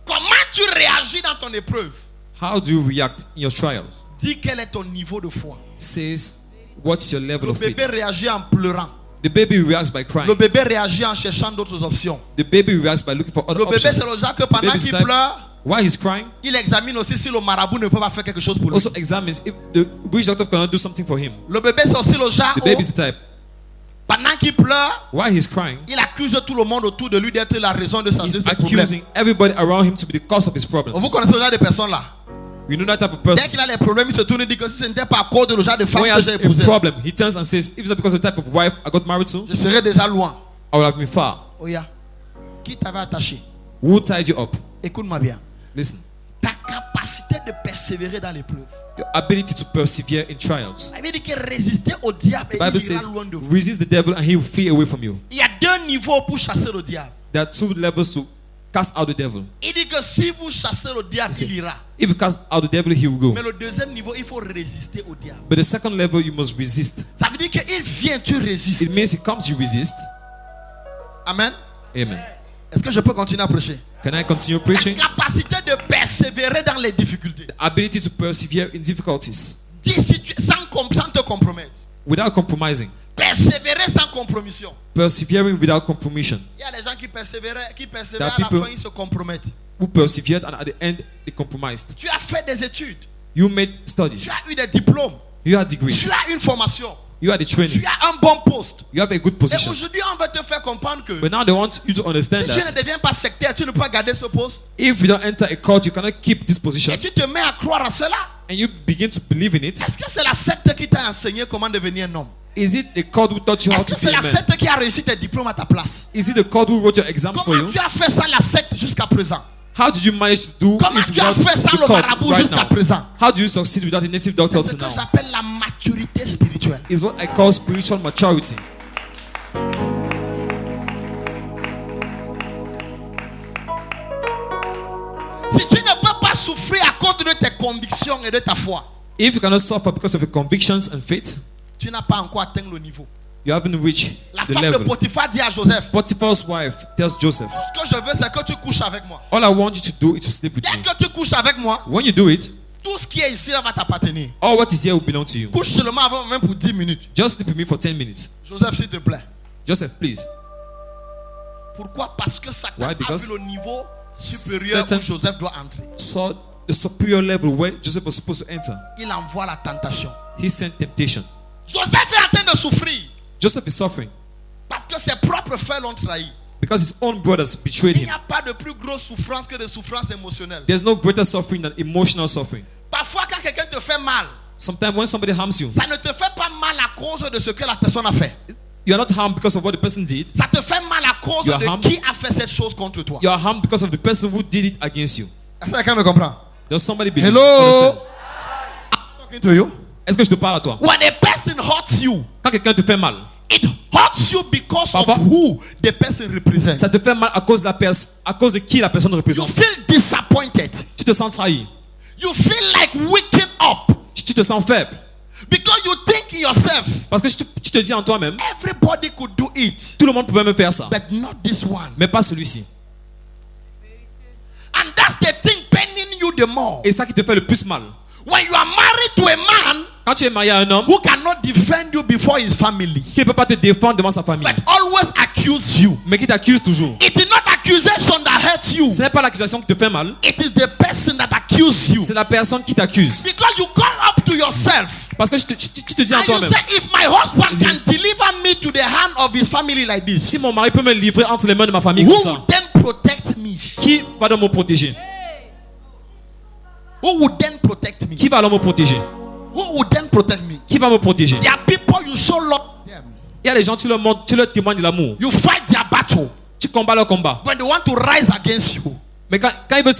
Comment tu réagis dans ton épreuve? How do you react in your trials? Dis quel est ton niveau de foi. Says, what's your level Le of faith? bébé réagit en pleurant. The baby reacts by Le crying. bébé réagit en cherchant d'autres options. The baby reacts by looking for other Le bébé, c'est options. le genre que The pendant baby's qu'il type, pleure, while he's crying, il examine aussi si le marabout ne peut pas faire quelque chose pour lui. also examines if the witch doctor cannot do something for him. Le bébé, c'est aussi le genre The où, baby's the type, pendant qu'il pleure, while he's crying, il accuse tout le monde autour de lui d'être la raison de sa he's problème. accusing everybody around him to be the cause of his problems. Vous connaissez ce genre de personnes-là? You know that type of Dès person. qu'il a les problèmes, il se tourne et dit que si ce n'était pas à cause de le genre de femme When he que has j'ai a épousé, problem, he turns and says, if it's not because of the type of wife I got married to, je serais déjà loin. I would have been far. Oh yeah. Qui t'avait attaché? Who tied you up? Écoute-moi bien. Listen, Ta capacité de persévérer dans l'épreuve. your ability to persevere in trials. Ça veut dire que résister au diable et The Bible il ira says, loin de vous. resist the devil and he will flee away from you. Il y a deux niveaux pour chasser le diable. There are two levels to cast out the devil. Il dit que si vous chassez le diable, il ira. If you cast out the devil, he will go. Mais le deuxième niveau, il faut résister au diable. But the second level, you must resist. Ça veut dire qu'il vient, tu résistes. It means he comes, you resist. Amen. Amen. Est-ce que je peux continuer à prêcher? Can I continue La preaching? capacité de persévérer dans les difficultés. The ability to persevere in difficulties Dis si tu, sans te compromettre. without compromising. Persévérer sans compromission. Persevering without compromission. Il y a des gens qui persévèrent There à are la people- fin, ils se compromettent. Who persevered and at the end they compromised. Tu as fait des études. You made Tu studies. as eu des diplômes. You had Tu degrees. as une formation. You had the Tu training. as un bon poste. You have a good Et position. aujourd'hui, on veut te faire comprendre que But now they want you to si understand tu ne that deviens pas sectaire, tu ne peux pas garder ce poste. if you don't enter a cult, you cannot keep this position. Et tu te mets à croire à cela. And you begin to believe in it. Est-ce que c'est la secte qui t'a enseigné comment devenir un homme? Is it the cult who taught you how Est-ce to que be c'est a la man? secte qui a réussi tes diplômes à ta place? Is it the cult who wrote your exams for Comment you? tu as fait ça la secte jusqu'à présent? How did you manage to do Comment it tu as without fait ça the le cult marabout right jusqu'à now? présent? How do you succeed without a native doctor C'est ce to que now? j'appelle la maturité spirituelle. Is what I call spiritual maturity. Si tu ne peux pas souffrir à cause de tes convictions et de ta foi, If you cannot suffer because of your convictions and faith, tu n'as pas encore atteint le niveau. you haven't reached La the femme de level. Potiphar dit à Joseph, Potiphar's wife tells Joseph, ce que je veux, c'est que tu couches avec moi. all I want you to do is to sleep with Dès me. que tu couches avec moi, When you do it, tout ce qui est ici là va t'appartenir. all what is here will belong to you. Couche seulement avant même pour 10 minutes. Just sleep with me for 10 minutes. Joseph, s'il te plaît. Joseph, please. Pourquoi? Parce que Satan Why? a Because vu le niveau supérieur Satan- où Joseph doit entrer. Saw the superior level where Joseph was supposed to enter. Il envoie la tentation. He sent temptation. Joseph est en train de souffrir Joseph is suffering parce que ses propres frères l'ont trahi. because his own brothers betrayed Il him. n'y a pas de plus grosse souffrance que de souffrance émotionnelle. There's no greater suffering than emotional suffering. Parfois, quand quelqu'un te fait mal, Sometimes when somebody harms you, ça ne te fait pas mal à cause de ce que la personne a fait. you are not harmed because of what the person did. Ça te fait mal à cause You are de harmed. qui a fait cette chose contre toi. You are harmed because of the person who did it against you. Est-ce que quelqu'un me comprend? Does somebody believe? Hello? Understand? Talking to you. Est-ce que je te parle à toi? When a person hurts you, Quand quelqu'un te fait mal, it hurts you because Parfois- of who the person represents. ça te fait mal à cause de qui la personne You représente. feel disappointed. Tu te sens trahi. You feel like waking up Tu te sens faible. because you think in yourself, Parce que tu te dis en toi-même, everybody could do it, tout le monde pouvait me faire ça. but not this one. Mais pas celui-ci. And that's the thing paining you the more. Et ça qui te fait le plus mal. When you are married to a man Quand tu es marié à un homme who cannot defend you before his family, qui ne peut pas te défendre devant sa famille, but always accuse you. mais qui t'accuse toujours. It is not accusation that hurts you. Ce n'est pas l'accusation qui te fait mal, It is the person that accuses you. c'est la personne qui t'accuse. Because you come up to yourself Parce que tu te dis en and you toi-même, say, if my husband can deliver me to the hand of his family like this, si mon mari peut me livrer entre les mains de ma famille who comme ça, would then protect me? qui va donc me protéger? Who would then protect me? Qui va alors me protéger? Who would then protect me? Qui va me protéger? There are people you show love them. Il y a des gens, tu leur montres, tu leur témoignes de l'amour. You fight their battle. Tu combats leur combat. When they want to rise against you, Mais quand il veut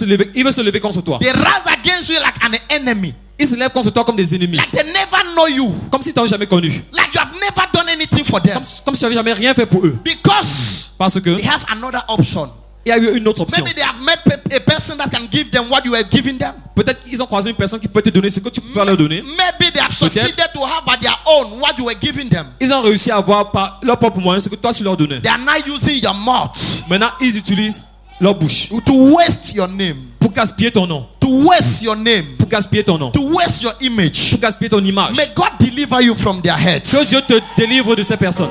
se lever contre toi. they rise against you like an enemy. Ils se lèvent contre toi comme des ennemis. Like they never know you. Comme si tu n'as jamais connu. Like you have never done anything anything for them. Comme si tu n'avais jamais rien fait pour eux. Because Parce que they have another option. il y a eu une autre option. Maybe they have met a person that can give them what you were giving them. Peut-être qu'ils ont croisé une personne qui peut te donner ce que tu peux leur donner. Maybe they have succeeded to have by their own what you were giving them. Ils ont réussi à avoir par leur propre moyen ce que toi tu leur donnais. They are now using your mouth Maintenant, ils utilisent leur bouche to waste your name, pour gaspiller ton nom. to waste your name, Pour gaspiller ton nom. to waste your image. Pour gaspiller ton image. May God deliver you from their heads. Que Dieu te délivre de ces personnes.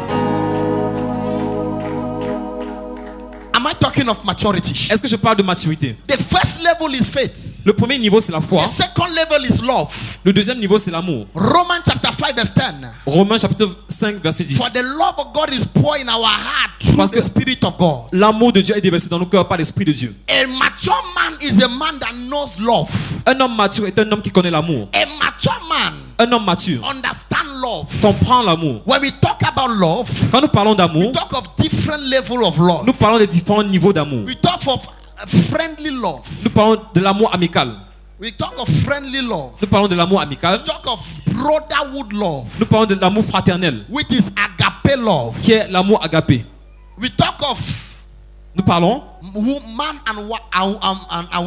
Am I talking of maturity? Est-ce que je parle de maturité? The first level is faith. Le premier niveau, c'est la foi. The second level is love. Le deuxième niveau, c'est l'amour. Romans chapter 5 verse 10. Romains chapitre 5, verset 10. For the love of God is poured in our heart through Parce the que Spirit of God. L'amour de Dieu est déversé dans nos cœurs par l'Esprit de Dieu. A mature man is a man that knows love. Un homme mature est un homme qui connaît l'amour. A mature man Un homme mature understands love. comprend l'amour. When we talk about love, Quand nous parlons d'amour, we talk of different level of love. nous parlons des différents niveaux d'amour. We talk of friendly love. Nous parlons de l'amour amical. We talk of friendly love. Nous parlons de l'amour amical. We talk of brotherhood love, Nous parlons de l'amour fraternel, which is agape love. qui est l'amour agapé. We talk of Nous parlons man and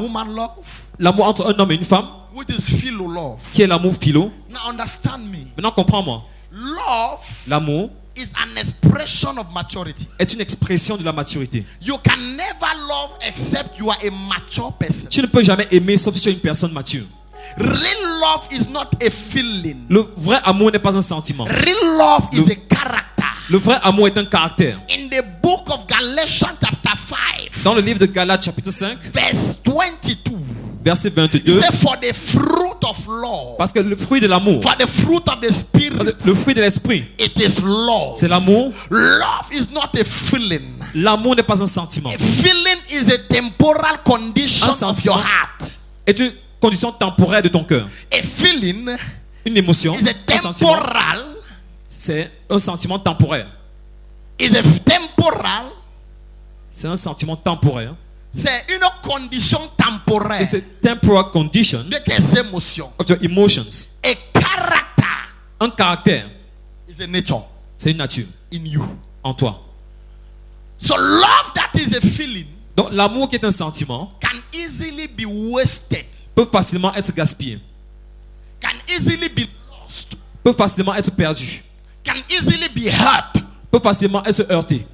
woman love, l'amour entre un homme et une femme, which is philo love. qui est l'amour philo. Now understand me. Maintenant, comprends-moi. Love L'amour is an expression of maturity. est une expression de la maturité. You can never love except you are a mature person. Tu ne peux jamais aimer sauf si tu es une personne mature. Real love is not a feeling. Le vrai amour n'est pas un sentiment. Real love is a character. Le vrai amour est un caractère. In the book of Galatians chapter 5, Dans le livre de Galates chapitre 5, verse 22, verset it 22, says, for the fruit of love, parce que le fruit de l'amour, for the fruit of the spirit, le fruit de l'esprit, it is love. c'est l'amour. Love is not a feeling. L'amour n'est pas un sentiment. A feeling is a temporal condition Un of sentiment. your heart. C'est une condition temporaire de ton cœur. A feeling Une émotion, is a un sentiment, temporal, c'est un sentiment temporaire. is a temporal, C'est un sentiment temporaire. c'est une condition temporaire It's a temporal condition de tes émotions. of your emotions. A character Un caractère, is a nature c'est une nature in you. en toi. So love that is a feeling Donc l'amour qui est un sentiment can easily be wasted, peut facilement être gaspillé, can easily be lost, peut facilement être perdu, can easily be hurt. peut facilement être heurté.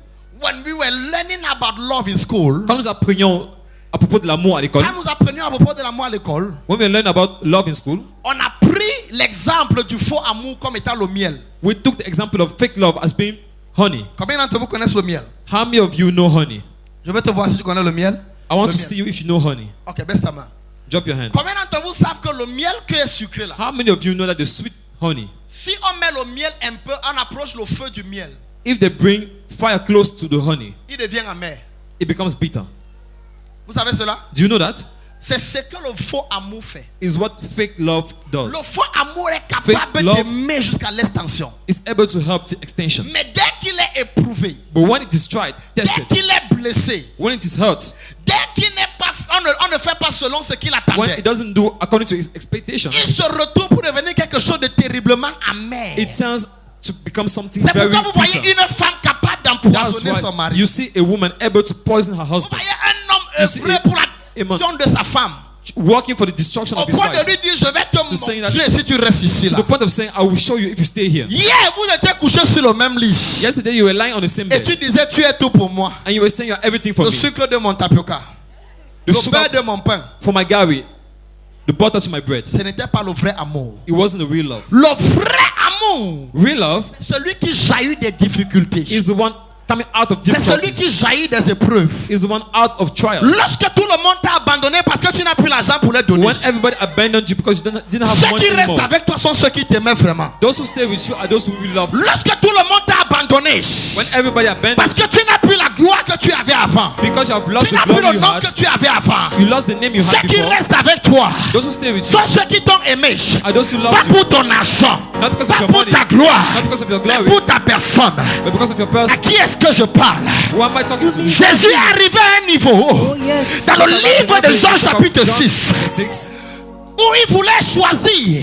When we were learning about love in school, Quand nous apprenions à propos de l'amour à l'école, quand nous apprenions à propos de l'amour à l'école, when we learn about love in school, on a pris l'exemple du faux amour comme étant le miel. we took the example of fake love as being honey. Combien d'entre vous connaissent le miel? How many of you know honey? Je vais te voir si tu connais le miel. I want Le to miel. see you if you know honey. Ok, baisse ta main. Drop your hand. Combien d'entre vous savent que le miel qui est sucré là, How many of you know that the sweet honey, si on met le miel un peu, on approche le feu du miel, if they bring fire close to the honey, il devient amer. it becomes bitter? Vous savez cela? Do you know that? C'est ce que le faux amour fait. Is what fake love Le does. faux amour est Fake capable love. d'aimer jusqu'à l'extension. It's able to help to extension. Mais dès qu'il est éprouvé, But when it is tried, dès tested, qu'il est blessé, when it is hurt, dès qu'il n'est pas, on ne fait pas selon ce qu'il when attendait, it doesn't do according to his expectations, il se retourne pour devenir quelque chose de terriblement amer. it turns to become something C'est very pourquoi vous voyez bitter. une femme capable That's d'empoisonner son why mari. you see a woman able to poison her Vous husband, voyez un homme You see œuvrer a- pour la a man- destruction de sa femme. working for the destruction Au of his point de wife, lui dire, je vais te saying that- montrer si tu restes ici to là. the point of saying, I will show you if you stay here. Hier, vous étiez couchés sur le même lit. Yesterday you were lying on the same Et tu bed disais, tu es tout pour moi. and you were saying you're everything for Le me. sucre de mon tapioca. The Le sugar beurre de mon pain. for my Gary, the butter to my bread. Ce n'était pas le vrai amour. It wasn't a real love. Le vrai amour, Real love celui qui jaillit des difficultés. is the one coming out of C'est celui qui difficulties. jaillit des épreuves. Is the one out of trials. Lorsque tout le monde t'a abandonné parce que tu n'as plus l'argent pour les donner. When everybody abandoned you because you didn't have Ceux money qui restent anymore. avec toi sont ceux qui t'aimaient vraiment. Those who stay with you are those who really love you. Lorsque tout le monde t'a abandonné When everybody abandoned parce que tu n'as plus la gloire que tu avais avant. because you have lost Tu the n'as plus glory le you nom had, que tu avais avant. you lost the name you had Ceux qui before. restent avec toi Those who stay with you sont ceux qui t'ont aimé. are those who Pas love you, pour ton argent, not because pas of your pour money, ta gloire, not because of your mais glory, pour ta personne. but because of your À person. qui est-ce que je parle? Who am I talking to? Jésus est arrivé à un niveau dans le livre de Jean chapitre 6 6, où il voulait choisir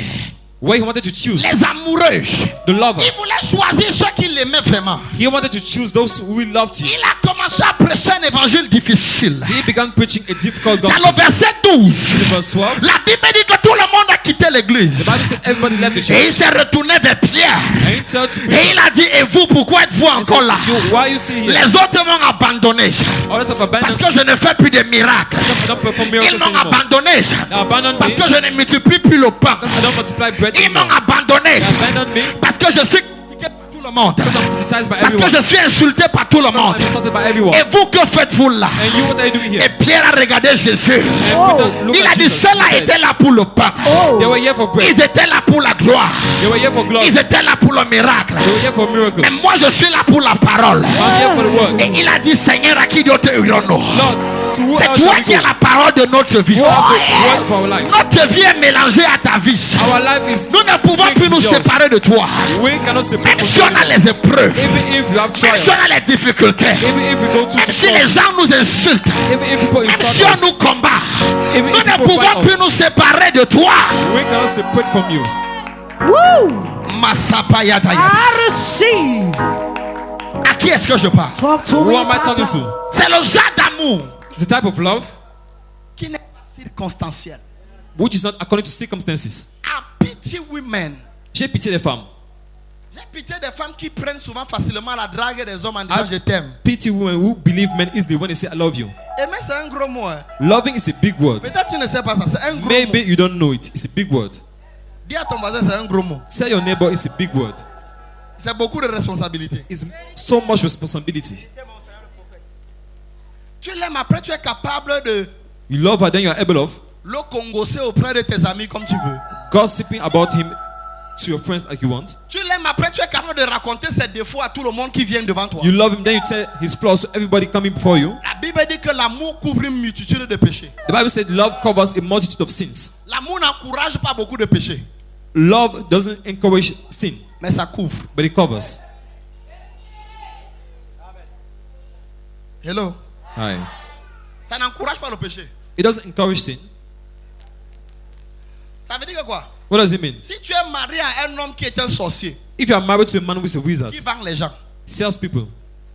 Where he wanted to choose les amoureux. the Il lovers. voulait choisir ceux qui l'aimaient vraiment. He wanted to choose those who loved you. Il a commencé à prêcher un évangile difficile. He began preaching a difficult Dans gospel. le verset 12, In verse 12, la Bible dit que tout le monde a quitté the l'église. Bible said everybody left the Et il church. s'est retourné vers Pierre. And he told to Et Peter, il a dit, et vous, pourquoi êtes-vous he encore là? said, why are you still here? Les autres m'ont abandonné. Others have Parce abandoned que je ne fais plus de miracles. because I don't perform Ils miracles m'ont anymore. abandonné. They abandoned Parce me que je ne multiplie plus le pain. because I don't multiply bread Ils m'ont anymore. abandonné. They abandoned me Parce que je suis critiqué par tout le monde. because I'm criticized by Parce que everyone. je suis insulté par tout le Because monde. I'm insulted by everyone. Et vous, que faites-vous là? And you, what are you doing Et here? Pierre a regardé Jésus. And Peter looked Il a at dit, Jesus. ceux-là He said, étaient là pour le pain. they were here for bread. Ils étaient là pour la gloire. They were here for glory. Ils étaient là pour le miracle. They were here for miracle. Mais moi, je suis là pour la parole. I'm here for the word. Et il a dit, Seigneur, à qui d'autre irons-nous? Lord, to who C'est else toi shall we qui go? as la parole de notre vie. You have the word of our lives. Notre vie est mélangée à ta vie. Our life is Nous ne pouvons mixed plus nous with yours. séparer de toi. We cannot separate Même from si on a anyone. les épreuves, Even if you have même si trials, on a les difficultés, even if we go through même si les difficulties, gens nous insultent, even if people même insult si on us, nous combat, even nous if ne people pouvons fight plus us, nous séparer de toi. we cannot separate from you. Masapayadaya. I receive. À qui est-ce que je parle? Talk to Who me, am I talking Papa. to? C'est le genre d'amour It's a type of love qui n'est pas circonstanciel. which is not according to circumstances. I pity women. J'ai pitié des femmes. J'ai pitié des femmes qui prennent souvent facilement la drague des hommes en disant I je t'aime. pity women who believe men easily when they say I love you. Aimer c'est un gros mot. Hein. Loving is a big word. Peut-être tu ne sais pas ça. C'est un gros Maybe mot. you don't know it. It's a big word. Dis à ton voisin c'est un gros mot. Tell your neighbor it's a big word. C'est beaucoup de responsabilité. It's so much responsibility. Tu l'aimes après tu es capable de You love her, then you are able of le congosser auprès de tes amis comme tu veux. gossiping about him to your friends like you want. Tu l'aimes après tu es capable de raconter ses défauts à tout le monde qui vient devant toi. You love him, then you tell his flaws to everybody coming before you. La Bible dit que l'amour couvre une multitude de péchés. The Bible said love covers a multitude of sins. L'amour n'encourage pas beaucoup de péchés, Love doesn't encourage sin, mais ça couvre. but it covers. Hello. Aye. Ça n'encourage pas le péché. It doesn't encourage sin. Ça veut dire que quoi? What does it mean? Si tu es marié à un homme qui est un sorcier, If you are married to a man who is a wizard, qui vend les gens, sells people,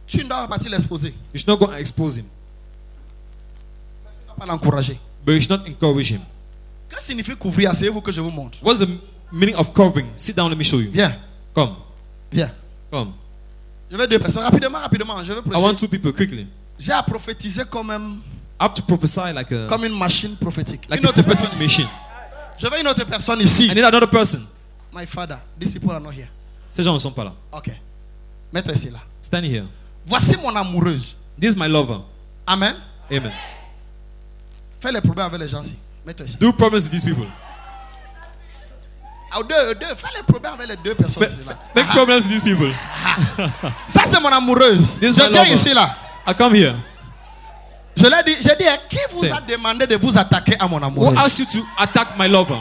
tu ne dois pas partir l'exposer. you should not go and expose him, Tu ne dois pas l'encourager. but you should not encourage him. Que signifie couvrir? Asseyez-vous que je vous montre. What's the meaning of covering? Sit down, let me show you. Viens, Come, viens. come. Je veux deux personnes. Rapidement, rapidement. Je veux I want prêcher. 2 people quickly. J'ai à prophétiser comme I have to prophesy like une machine prophétique. a Une autre prophetic personne ici. machine. Je veux une autre personne ici. I need another person. My father, these people are not here. Ces gens ne sont pas là. Ok. Mets-toi ici là. Stand here. Voici mon amoureuse. This is my lover. Amen. Amen. Fais les problèmes avec les gens ici. Mets-toi ici. Do problems with these people. Ah, deux. Fais les problèmes avec les deux personnes ici là. Make problems with these people. Ça c'est mon amoureuse. This is Je my viens lover. ici là. I come here. Je l'ai dit. J'ai dit, qui vous Say. a demandé de vous attaquer à mon Who amoureuse? asked you to attack my lover?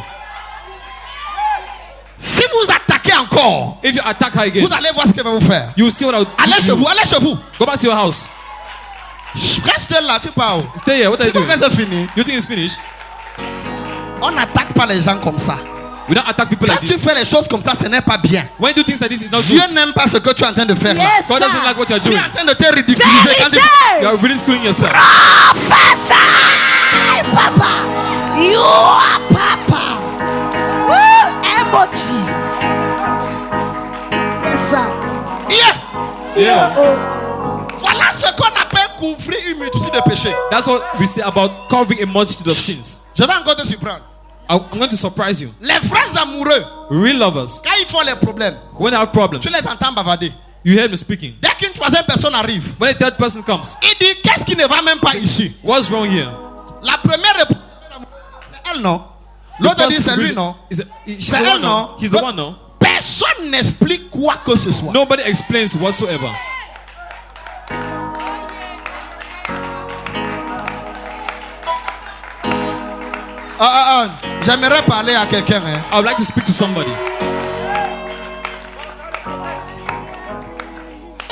Si vous attaquez encore, If you attack her again, vous allez voir ce qu'elle va vous faire. you will see what I will do Allez to chez you. vous, allez chez vous. Go back to your house. Reste là, tu parles. Stay here. What are Tu you crois doing? que c'est fini? You think it's finished? On n'attaque pas les gens comme ça. We don't attack people Quand like tu this. fais les choses comme ça, ce n'est pas bien. When you do things like this, it's not Dieu good. n'aime pas ce que tu es en train de faire là. Yes, God doesn't sir. like what you're Tu es doing. en train de te ridiculiser quand tu... You are ridiculing yourself. Prophesy, Papa. You are Papa. Emoji. Yes, sir. Yeah. Yeah. Oh, Voilà ce qu'on appelle couvrir une multitude de péchés. That's what we say about covering a multitude of sins. Je vais encore te surprendre. I'm going to surprise you. Les frères amoureux, Real lovers, quand ils font les problèmes, when they have problems, tu les entends bavarder. you hear me speaking. Dès qu'une troisième personne arrive, When a third person comes, il dit qu'est-ce qui ne va même pas ici? what's wrong here? La première réponse, c'est elle, non? L'autre dit c'est lui, non? She's C'est the elle, one, non? no? He's the one, no? Personne n'explique quoi que ce soit. Nobody explains whatsoever. J'aimerais parler à quelqu'un. Hein. I would like to speak to somebody.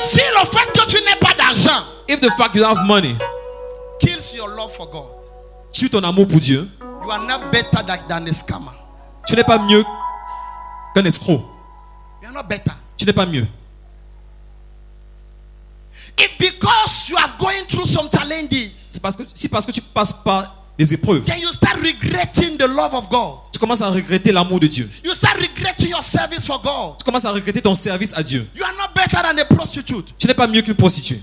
Si le fait que tu n'aies pas d'argent If the fact you don't have money kills your love for God, tue ton amour pour Dieu, you are not better than a scammer. tu n'es pas mieux qu'un escroc. You're not better. Tu n'es pas mieux. If because you are going through some challenges, C'est parce que tu passes par des épreuves, then you start regretting the love of God. tu commences à regretter l'amour de Dieu. You start regretting your service for God. Tu commences à regretter ton service à Dieu. You are not better than a prostitute. Tu n'es pas mieux qu'une prostituée.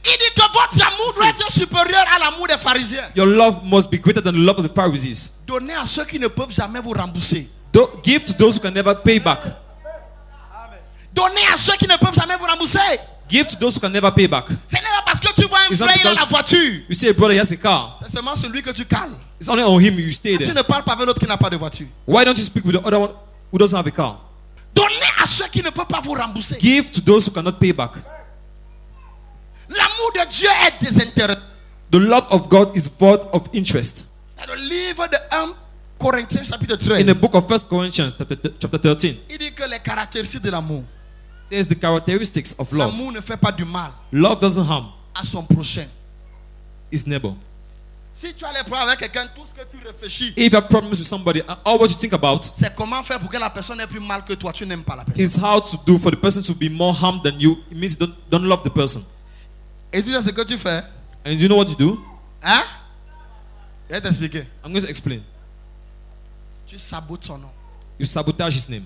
Il dit que votre amour doit être supérieur à l'amour des pharisiens. Your love must be greater than the love of the Pharisees. Donnez à ceux qui ne peuvent jamais vous rembourser. Give to those who can never pay back. Donnez à ceux qui ne peuvent jamais vous rembourser. Give to those who can never pay back. Ce n'est pas parce que tu vois un It's not frère, il a because- la voiture. You see a brother, he has a car. C'est seulement celui que tu cales. It's only on him you stay Tu there. ne parles pas avec l'autre qui n'a pas de voiture. Why don't you speak with the other one who doesn't have a car? Donnez à ceux qui ne peuvent pas vous rembourser. Give to those who cannot pay back. L'amour de Dieu est désintéressé. The love of God is void of interest. Dans le livre de 1 Corinthiens chapitre In the 13, book of 1 Corinthians chapter 13, il dit que les caractéristiques de l'amour. says the characteristics of love. L'amour ne fait pas du mal Love doesn't harm à son prochain. his neighbor. Si tu as les problèmes avec quelqu'un, tout ce que tu réfléchis, If you have problems with somebody, all what you think about c'est comment faire pour que la personne ait plus mal que toi. Tu n'aimes pas la personne. is how to do for the person to be more harmed than you. It means you don't love the person. Et tu sais ce que tu fais? And you know what you do? Hein? Je vais t'expliquer. I'm going to explain. Tu sabotes son nom. You sabotage his name.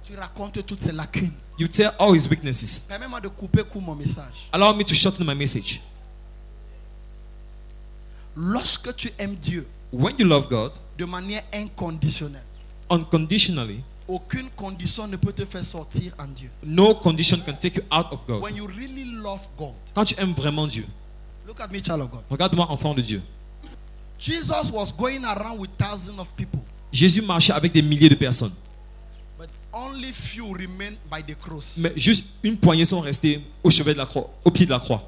Tu racontes toutes ses lacunes. You tell all his weaknesses. Permets-moi de couper court mon message. Allow me to shorten my message. Lorsque tu aimes Dieu When you love God de manière inconditionnelle, unconditionally, aucune condition ne peut te faire sortir en Dieu. no condition can take you out of God. When you really love God, Quand tu aimes vraiment Dieu, look at me, child of God. regarde-moi, enfant de Dieu. Jesus was going around with thousands of people, Jésus marchait avec des milliers de personnes, but only few remained by the cross. mais juste une poignée sont restées au chevet de la croix, au pied de la croix.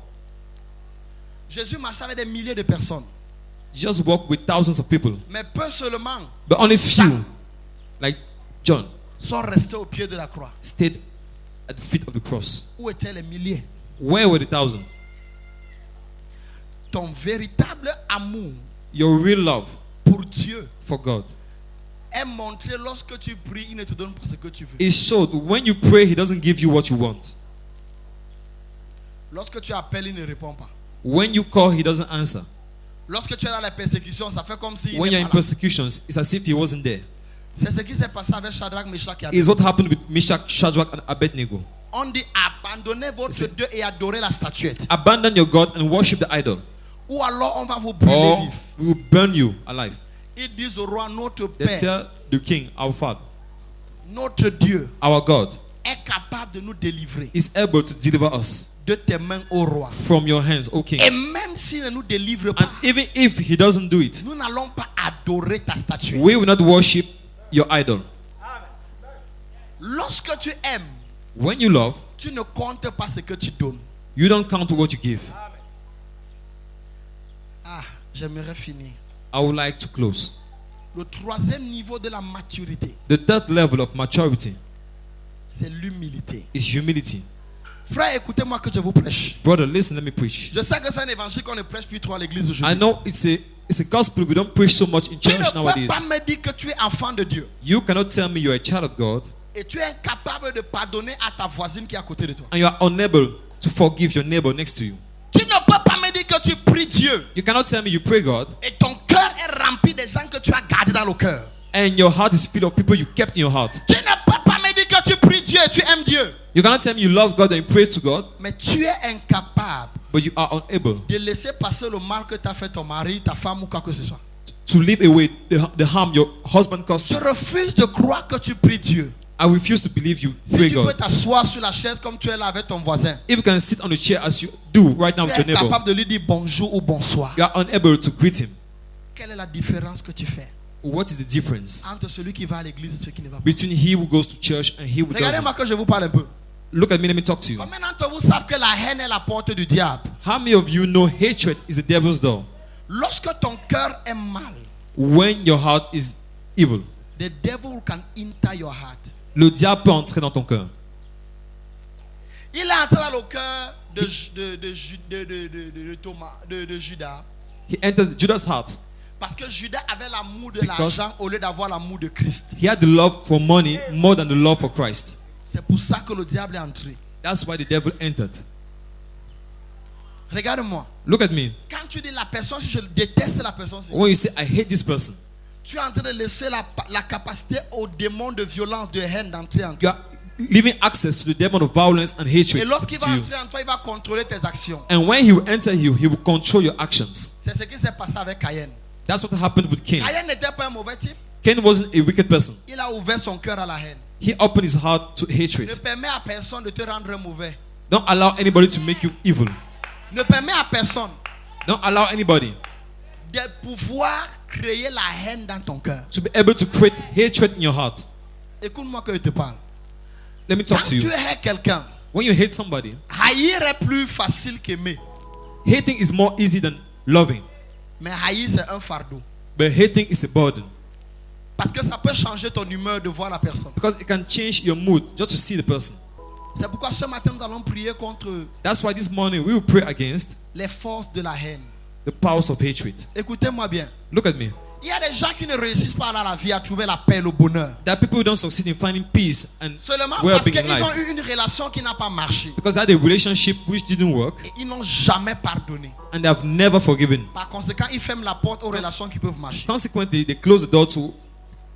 Jésus marchait avec des milliers de personnes, Jesus walked with thousands of people, mais peu seulement but only few, like John, sont restés au pied de la croix. stayed at the feet of the cross. Où étaient les milliers? Where were the thousands? Ton véritable amour Your real love pour Dieu for God est montré lorsque tu pries, il ne te donne pas ce que tu veux. is showed when you pray. He doesn't give you what you want. Lorsque tu appelles, il ne répond pas. When you call, he doesn't answer. Lorsque tu es dans la persécution, ça fait comme si When you're in persecutions, it's as if he wasn't there. C'est ce qui s'est passé avec Shadrach, Meshach et Is Abednego. what happened with Meshach, Shadrach, and Abednego. On dit abandonnez votre C'est- Dieu et adorez la statuette. Abandon your God and worship the idol, Ou alors on va vous brûler or vif. we will burn you alive. Ils disent au roi, notre They Père, tell the king, our father, notre Dieu our God, est capable de nous délivrer is able to deliver us de tes mains, au roi. from your hands, O king. Et même s'il ne nous délivre And pas, even if he doesn't do it, nous n'allons pas adorer ta statuette. we will not worship your idol. Lorsque tu aimes, When you love, tu ne comptes pas ce que tu donnes. you don't count what you give. Ah, j'aimerais finir. I would like to close. Le troisième niveau de la maturité, The third level of maturity c'est l'humilité. is humility. Frère, écoutez-moi que je vous prêche. Brother, listen, let me preach. Je sais que c'est un évangile qu'on ne prêche plus trop à l'église I aujourd'hui. know it's a gospel we don't preach so much in Tu ne church peux nowadays. pas me dire que tu es enfant de Dieu You cannot tell me you're a child of God et tu es incapable de pardonner à ta voisine qui est à côté de toi. and you are unable to forgive your neighbor next to you. Tu ne peux pas me dire que tu pries Dieu You cannot tell me you pray God et ton cœur est rempli des gens que tu as gardés dans le cœur. and your heart is filled of people you kept in your heart. Tu ne peux pas me dire que tu pries Dieu et tu aimes Dieu, You cannot tell me you love God and you pray to God, mais tu es incapable but you are unable de laisser passer le mal que t'a fait ton mari, ta femme ou quoi que ce soit. to leave away the harm your husband caused Je you. refuse de croire que tu pries Dieu. I refuse to believe you Si pray tu peux God. t'asseoir sur la chaise comme tu es là avec ton voisin, If you can sit on the chair as you do right now tu with es your neighbor, incapable de lui dire bonjour ou bonsoir. you are unable to greet him. Quelle est la différence que tu fais What is the difference entre celui qui va à l'église et celui qui ne va pas? between he who goes to church and he who doesn't? Regardez-moi que je vous parle un peu. Look at me, let me talk to you. Combien d'entre vous savent que la haine est la porte du diable? How many of you know hatred is the devil's door? Lorsque ton cœur est mal, When your heart is evil, the devil can enter your heart. le diable peut entrer dans ton cœur. Il est entré dans le cœur de Thomas, de Judas, He enters Judas' heart Parce que Judas avait l'amour de Because- l'argent au lieu d'avoir l'amour de Christ. He had the love for money more than the love for Christ. C'est pour ça que le diable est entré. That's why the devil entered. Regarde-moi. Look at me. Quand tu dis la personne, si je déteste la personne, c'est- When you say, I hate this person, tu es en train de laisser la capacité aux démons de violence, de haine d'entrer en toi. you are giving access to the demon of violence and hatred Et lorsqu'il va to you. entrer en toi, il va contrôler tes actions. And when he will enter you, he will control your actions. C'est ce qui s'est passé avec Caïn. That's what happened with Cain. Caïn n'était pas un mauvais type. Cain wasn't a wicked person. Il a ouvert son cœur à la haine. He opened his heart to Ne hatred. permets à personne de te rendre mauvais. Don't allow anybody to make you evil. Ne permets à personne Don't allow anybody de pouvoir créer la haine dans ton cœur. to be able to create hatred in your heart. Écoute-moi que je te parle. Let me Quand talk to tu you. hais quelqu'un, When you hate somebody, haïr est plus facile qu'aimer. hating is more easy than loving. Mais haïr, c'est un fardeau. But hating is a burden. Parce que ça peut changer ton humeur de voir la personne. Because it can change your mood just to see the person. C'est pourquoi ce matin, nous allons prier contre That's why this morning we will pray against les forces de la haine. the powers of hatred. Écoutez-moi bien. Look at me. Il y a des gens qui ne réussissent pas dans la vie à trouver la paix et le bonheur. There are people who don't succeed in finding peace and Seulement parce well-being in qu'ils ont life eu une relation qui n'a pas marché. because they had a relationship which didn't work Et ils n'ont jamais pardonné. and they have never forgiven. Par conséquent, ils ferment la porte aux relations qui peuvent marcher. Consequently, they close the door to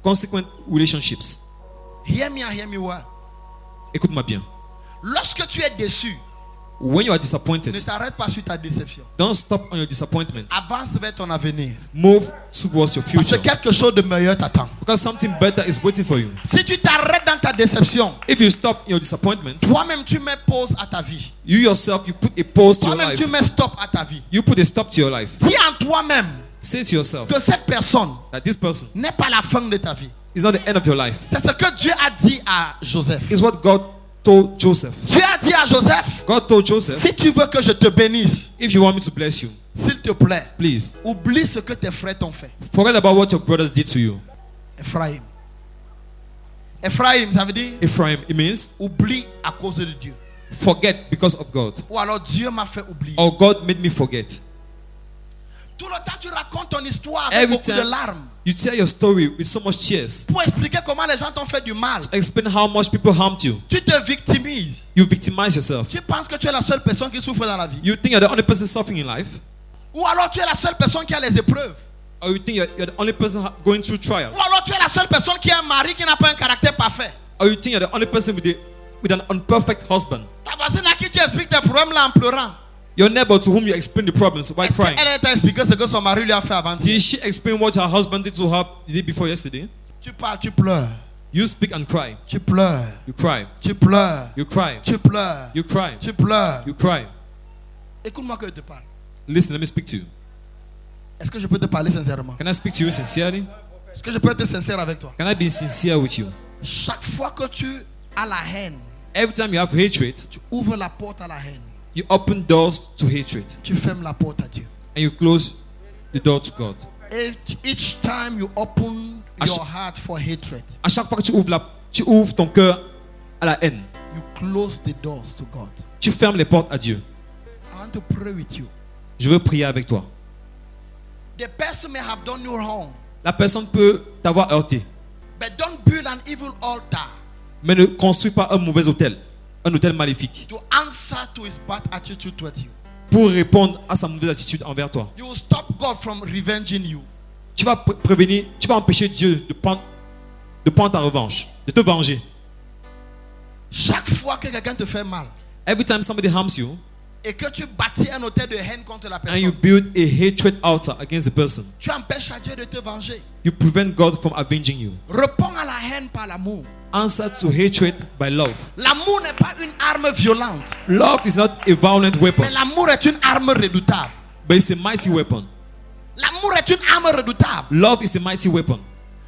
consequent relationships. Hear me and hear me well. Écoute-moi bien. Lorsque tu es déçu, When you are ne disappointed, t'arrête pas sur ta déception. don't stop on your disappointment. Avance vers ton avenir. Move towards your Parce que future quelque chose de meilleur t'attend. because something better is waiting for you. Si tu t'arrêtes dans ta déception, If you stop in your disappointment, toi-même tu mets pause à ta vie. you yourself, you put a pause to your Toi-même life. tu mets stop à ta vie. You put a stop to your life. Dis en toi-même Say to yourself que cette personne that this person n'est pas la fin de ta vie. is not the end of your life. C'est ce que Dieu a dit à Joseph. It's what God told Joseph. Dieu a dit à Joseph, God told Joseph, si tu veux que je te bénisse, if you want me to bless you, s'il te plaît, please oublie ce que tes frères t'ont fait. forget about what your brothers did to you. Ephraim. Ephraim, ça veut dire Ephraim, it means oublie à cause de Dieu. forget because of God. Ou alors Dieu m'a fait oublier. Or God made me forget. Tout le temps tu racontes ton histoire avec Every beaucoup de time larmes you tell your story with so much tears, pour expliquer comment les gens t'ont fait du mal. explain how much people harmed you. Tu te victimises. You victimize yourself. Tu penses que tu es la seule personne qui souffre dans la vie. You think you're the only person suffering in life, Ou alors tu es la seule personne qui a les épreuves. or you think you're the only person going through trials, Ou alors tu es la seule personne qui a un mari qui n'a pas un caractère parfait. or you think you're the only person with an unperfect husband. Ta voisine à qui tu expliques tes problèmes là en pleurant. Your neighbor to whom you explain the problems while Est-ce crying. qu'elle t'a expliqué ce que son mari lui a fait avant? Did she explain what her husband did to her the day before yesterday? Tu parles, tu pleures. You speak and cry. Tu pleures. You cry. Tu pleures. You cry. Tu pleures. You cry. Tu pleures. You cry. Écoute-moi que je te parle. Listen, let me speak to you. Est-ce que je peux te parler sincèrement? Can I speak to you sincerely? Est-ce que je peux être sincère avec toi? Can I be sincere with you? Chaque fois que tu as la haine, Every time you have hatred, tu ouvres la porte à la haine. you open doors to hatred Tu fermes la porte à Dieu. and you close the door to God. Each time you open À your chaque- heart for hatred, À chaque fois que tu ouvres ton cœur à la haine, you close the doors to God. tu fermes les portes à Dieu. I want to pray with you. Je veux prier avec toi. The person may have done you wrong, La personne peut t'avoir heurté, but don't build an evil altar mais ne construis pas un mauvais hôtel, un hôtel maléfique, to answer to his bad attitude towards you. pour répondre à sa mauvaise attitude envers toi. You will stop God from revenging you. Tu vas prévenir, tu vas empêcher Dieu de prendre ta revanche, de te venger. Chaque fois que quelqu'un te fait mal Every time somebody harms you et que tu bâtis un hôtel de haine contre la and you personne, build a hatred altar against the person, tu empêches à Dieu de te venger. you prevent God from avenging you. Réponds à la haine par l'amour. Answer to hatred by love. L'amour n'est pas une arme violente, Love is not a violent weapon, mais l'amour est une arme redoutable. but it's a mighty weapon. L'amour est une arme redoutable. Love is a mighty weapon.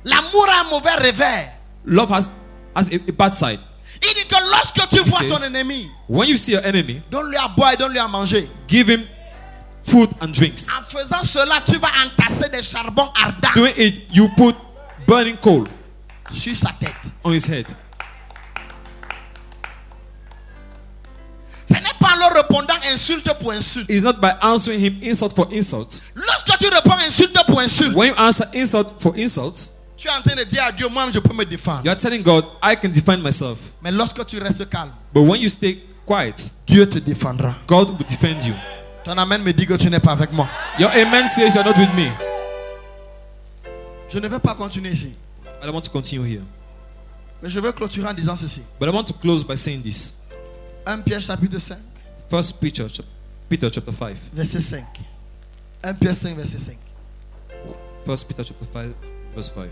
L'amour a un mauvais revers. Love has a bad side. Il dit que lorsque tu vois says- ton ennemi, When you see your enemy, donne-lui à boire et donne-lui à manger. give him food and drinks. En faisant cela, tu vas entasser des charbons ardents Doing it, you put burning coal sur sa tête. on his head. Ce n'est pas en leur répondant insulte pour insulte. It's not by answering him insult for insult. Lorsque tu réponds insulte pour insulte, When you answer insult for insults, tu es en train de dire à Dieu, moi je peux me défendre. you are telling God, I can defend myself. Mais lorsque tu restes calme, But when you stay quiet, Dieu te défendra. God will defend you. Ton amen me dit que tu n'es pas avec moi. Your amen says you're not with me. Je ne vais pas continuer ici. I don't want to continue here. Mais je veux clôturer en disant ceci. But I want to close by saying this. 1 Pierre chapitre 5, First Peter, Peter chapter 5. verset 5. 1 Pierre 5, verset 5. First Peter chapter 5, verse 5.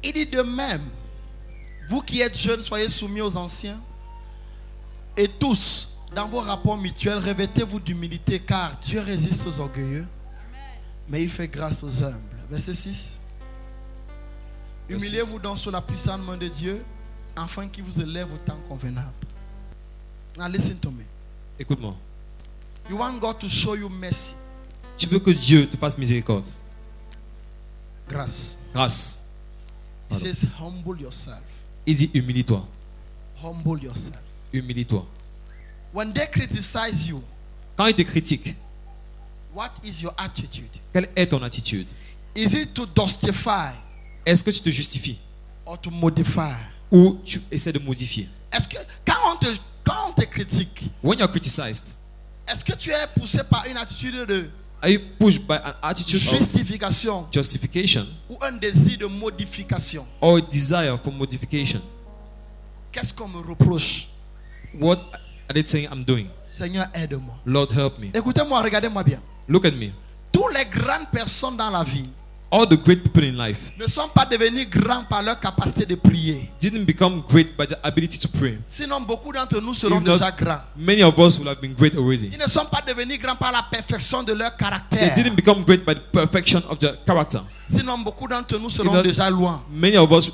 Il dit de même, vous qui êtes jeunes, soyez soumis aux anciens. Et tous, dans vos rapports mutuels, revêtez-vous d'humilité, car Dieu résiste aux orgueilleux, mais il fait grâce aux humbles. Verset 6. Humiliez-vous donc sous la puissante main de Dieu, afin qu'il vous élève au temps convenable. Now listen to me. Écoute-moi. You want God to show you mercy, Tu veux que Dieu te fasse miséricorde. grâce. Grâce. He says, humble yourself. Il dit humilie-toi. Humble yourself. Humilie-toi. When they criticize you, Quand il te critique, what is your attitude? quelle est ton attitude? Is it to justify Est-ce que tu te justifies or to modify? ou tu essaies de modifier? Est-ce que quand on te critique, When you are criticized, est-ce que tu es poussé par une attitude de are you pushed by an attitude of justification justification ou un désir de modification? or a desire for modification? Qu'est-ce qu'on me reproche? What are they saying I'm doing? Seigneur, aide-moi. Lord, help me. Écoutez-moi, regardez-moi bien. Look at me. Toutes les grandes personnes dans la vie All the great people in life ne sont pas devenus grands par leur capacité de prier. didn't become great by their ability to pray. Sinon, beaucoup d'entre nous seront If not, déjà grands. many of us will have been great already. Ils ne sont pas devenus grands par la perfection de leur They caractère. didn't become great by the perfection of their character. Sinon, beaucoup d'entre nous seront If not, déjà loin. Many of us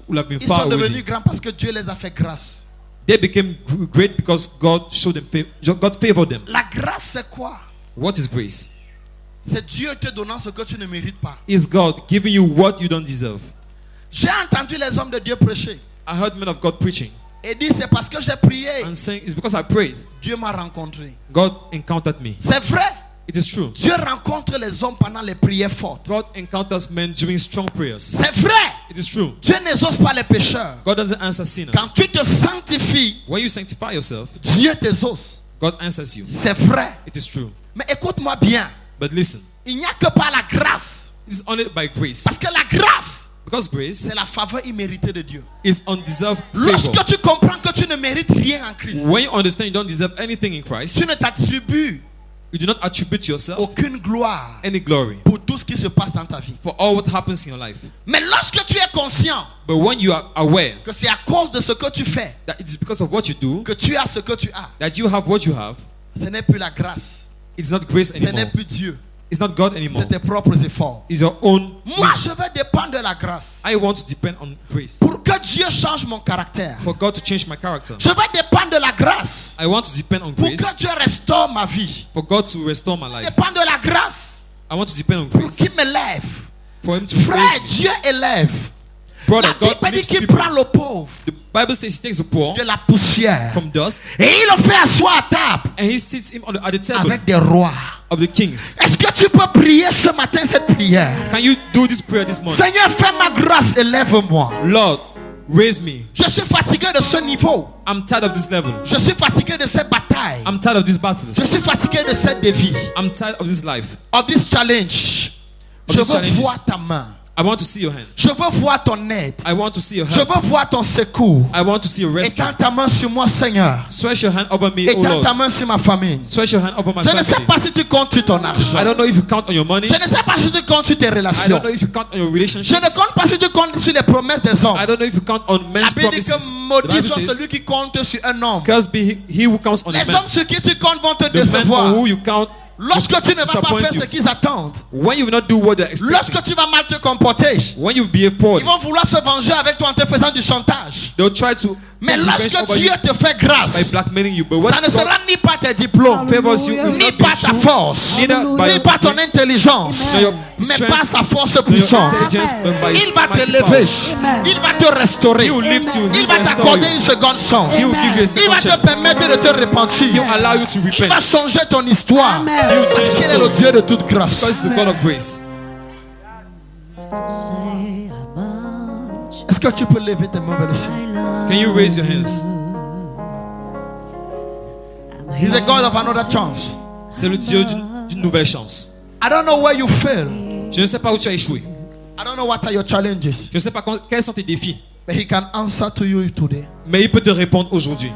will have been Ils far sont devenus already. grands parce que Dieu les a fait grâce. They became great because God showed them God favored them. La grâce, c'est quoi? What is grace? C'est Dieu te donnant ce que tu ne mérites pas. Is God giving you what you don't deserve. J'ai entendu les hommes de Dieu prêcher I heard men of God preaching et dire c'est parce que j'ai prié, and saying it's because I prayed. Dieu m'a rencontré. God encountered me. C'est vrai. It is true. Dieu rencontre les hommes pendant les prières fortes. God encounters men during strong prayers. C'est vrai. It is true. Dieu n'exauce pas les pécheurs. God doesn't answer sinners. Quand tu te sanctifies, When you sanctify yourself, Dieu t'exauce. God answers you. C'est vrai. It is true. Mais écoute-moi bien. But listen, Il n'y a que par la grâce. it's only by grace. Parce que la grâce, Because grace c'est la faveur imméritée de Dieu. is undeserved favor. Lorsque tu comprends que tu ne mérites rien en Christ, When you understand you don't deserve anything in Christ, tu ne t'attribues you do not attribute to yourself aucune gloire any glory pour tout ce qui se passe dans ta vie. for all what happens in your life. Mais lorsque tu es conscient But when you are aware que c'est à cause de ce que tu fais that it is because of what you do que tu as ce que tu as, that you have what you have, ce n'est plus la grâce, it's not grace ce n'est anymore. plus Dieu, It's not God anymore. c'est tes propres efforts. It's your own Moi, je means. veux dépendre de la grâce I want to depend on grace pour que Dieu change mon caractère. for God to change my character. Je veux dépendre de la grâce I want to depend on pour que grace Dieu restaure ma vie. for God to restore my life. Dépendre de la grâce I want to depend on pour grace qu'il m'élève. for Him to Frère, raise me. Dieu élève. Brother, La God Bible dit lifts qu'il people. prend le pauvre The Bible says He takes the poor de la poussière from dust et il le fait asseoir à table and He sits him at the table avec des rois. of the kings. Est-ce que tu peux prier ce matin cette prière? Can you do this prayer this morning? Seigneur, fais ma grâce, élève-moi. Lord, raise me. Je suis fatigué de ce niveau. I'm tired of this level. Je suis fatigué de cette bataille. I'm tired of these Je battles. suis fatigué de cette défi. I'm tired of this life. Of this challenge. Of Je these veux challenges. voir ta main. I want to see your hand. Je veux voir ton aide. I want to see your Je help. veux voir ton secours. I want to see your rescue. Étends ta main sur moi, Seigneur. Stretch your hand over me, O Étends ta Lord. main sur ma famille. Stretch your hand over my Je ne sais family. pas si tu comptes sur ton argent. I don't know if you count on your money. Je ne sais pas si tu comptes sur tes I relations. don't know if you count on your Je relationships. ne compte pas si tu comptes sur les promesses des hommes. I don't know if you count on La men's Bible dit promises. que The maudit Bible soit says, celui qui compte sur un homme. cursed be he who counts on a Les man. hommes sur qui tu comptes vont te The man décevoir. on who you count Lorsque tu ne vas pas disappoints faire you. ce qu'ils attendent. When you will not do what they're expecting. Lorsque tu vas mal te comporter. When you behave poorly. Ils vont vouloir se venger avec toi en te faisant du chantage. They'll try to Mais take revenge lorsque over Dieu you te fait by grâce, blackmailing you. But when ça ne God sera ni par tes diplômes, favors you, it will ni not be par ta through force, neither by ni your par ton intelligence, nor your mais strength, par sa force nor your puissante. intelligence, but by His Il va te mighty lever, power. il va te restaurer, He will lift you. He il will va restore t'accorder you. une seconde chance, He will give you a il second va te chance. permettre de te He repentir, will allow you to il va repent. changer ton histoire. He will change Parce your qu'il est le story. Dieu de toute grâce. Because He's the God of grace. say how much Est-ce que tu peux lever tes mains vers le ciel? I love. Can you raise your hands? I'm He's a God of another chance. C'est le Dieu d'une nouvelle chance. I don't know where you fail. Je ne sais pas où tu as échoué. I don't know what are your challenges. Je ne sais pas quels sont tes défis. But he can answer to you today. Mais il peut te répondre aujourd'hui.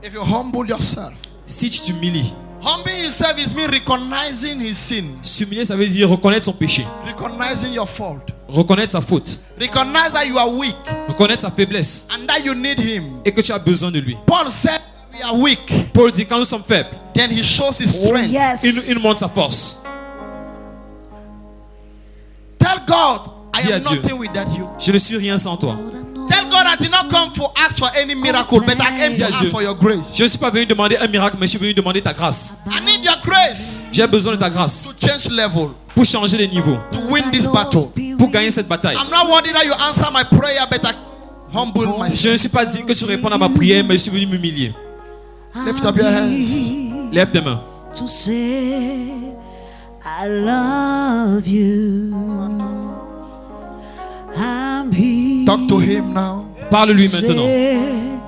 If you humble yourself. Si tu t'humilies. Humbling himself is me recognizing his sin. S'humilier, ça veut dire reconnaître son péché. Recognizing your fault. Reconnaître sa faute. Recognize that you are weak. Reconnaître sa faiblesse. And that you need him. Et que tu as besoin de lui. Paul said we are weak. Paul dit quand nous sommes faibles, Then he shows his Oh, strength. yes. il nous montre sa force. Tell God, I Dis à am Dieu. nothing without you. Je ne suis rien sans toi. Tell God I did not come to ask for any miracle, but I came Dis to à ask Dieu. for your grace. Je ne suis pas venu demander un miracle, mais je suis venu demander ta grâce. I need your grace J'ai besoin de ta grâce to change level, pour changer les niveaux, to win this battle. pour gagner cette bataille. I'm not worried that you answer my prayer, but I humble Je myself. ne suis pas dit que tu réponds à ma prière, mais je suis venu m'humilier. Lift up your hands. Lève tes mains. To say I love you. I'm here. Talk to him now. Parle-lui to maintenant. say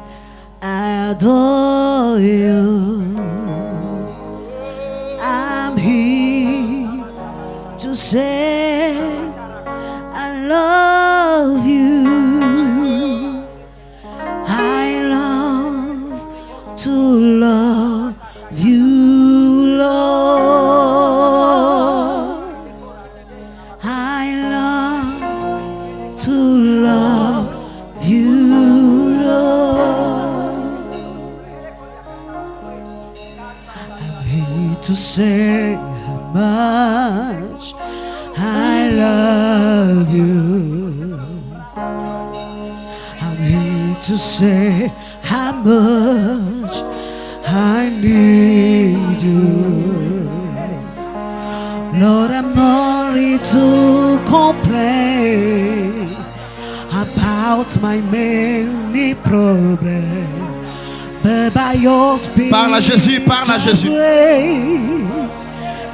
I adore you. I'm here to say I love you. I love to love you, Lord. I love to love you, Lord. I'm here to say how much I love you. I'm here to say how much I need you. Lord, I'm not here to complain about my many problems, but by your spirit, Parle à Jésus, parle à Jésus. grace,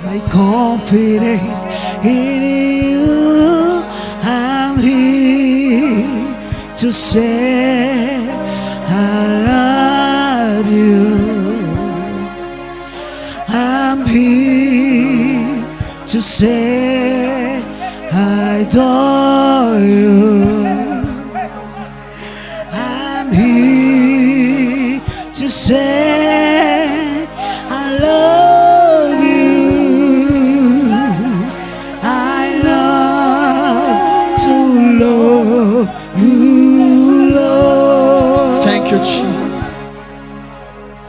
my confidence in you. I'm here to say I love you. I'm here to say I adore you. I'm here to say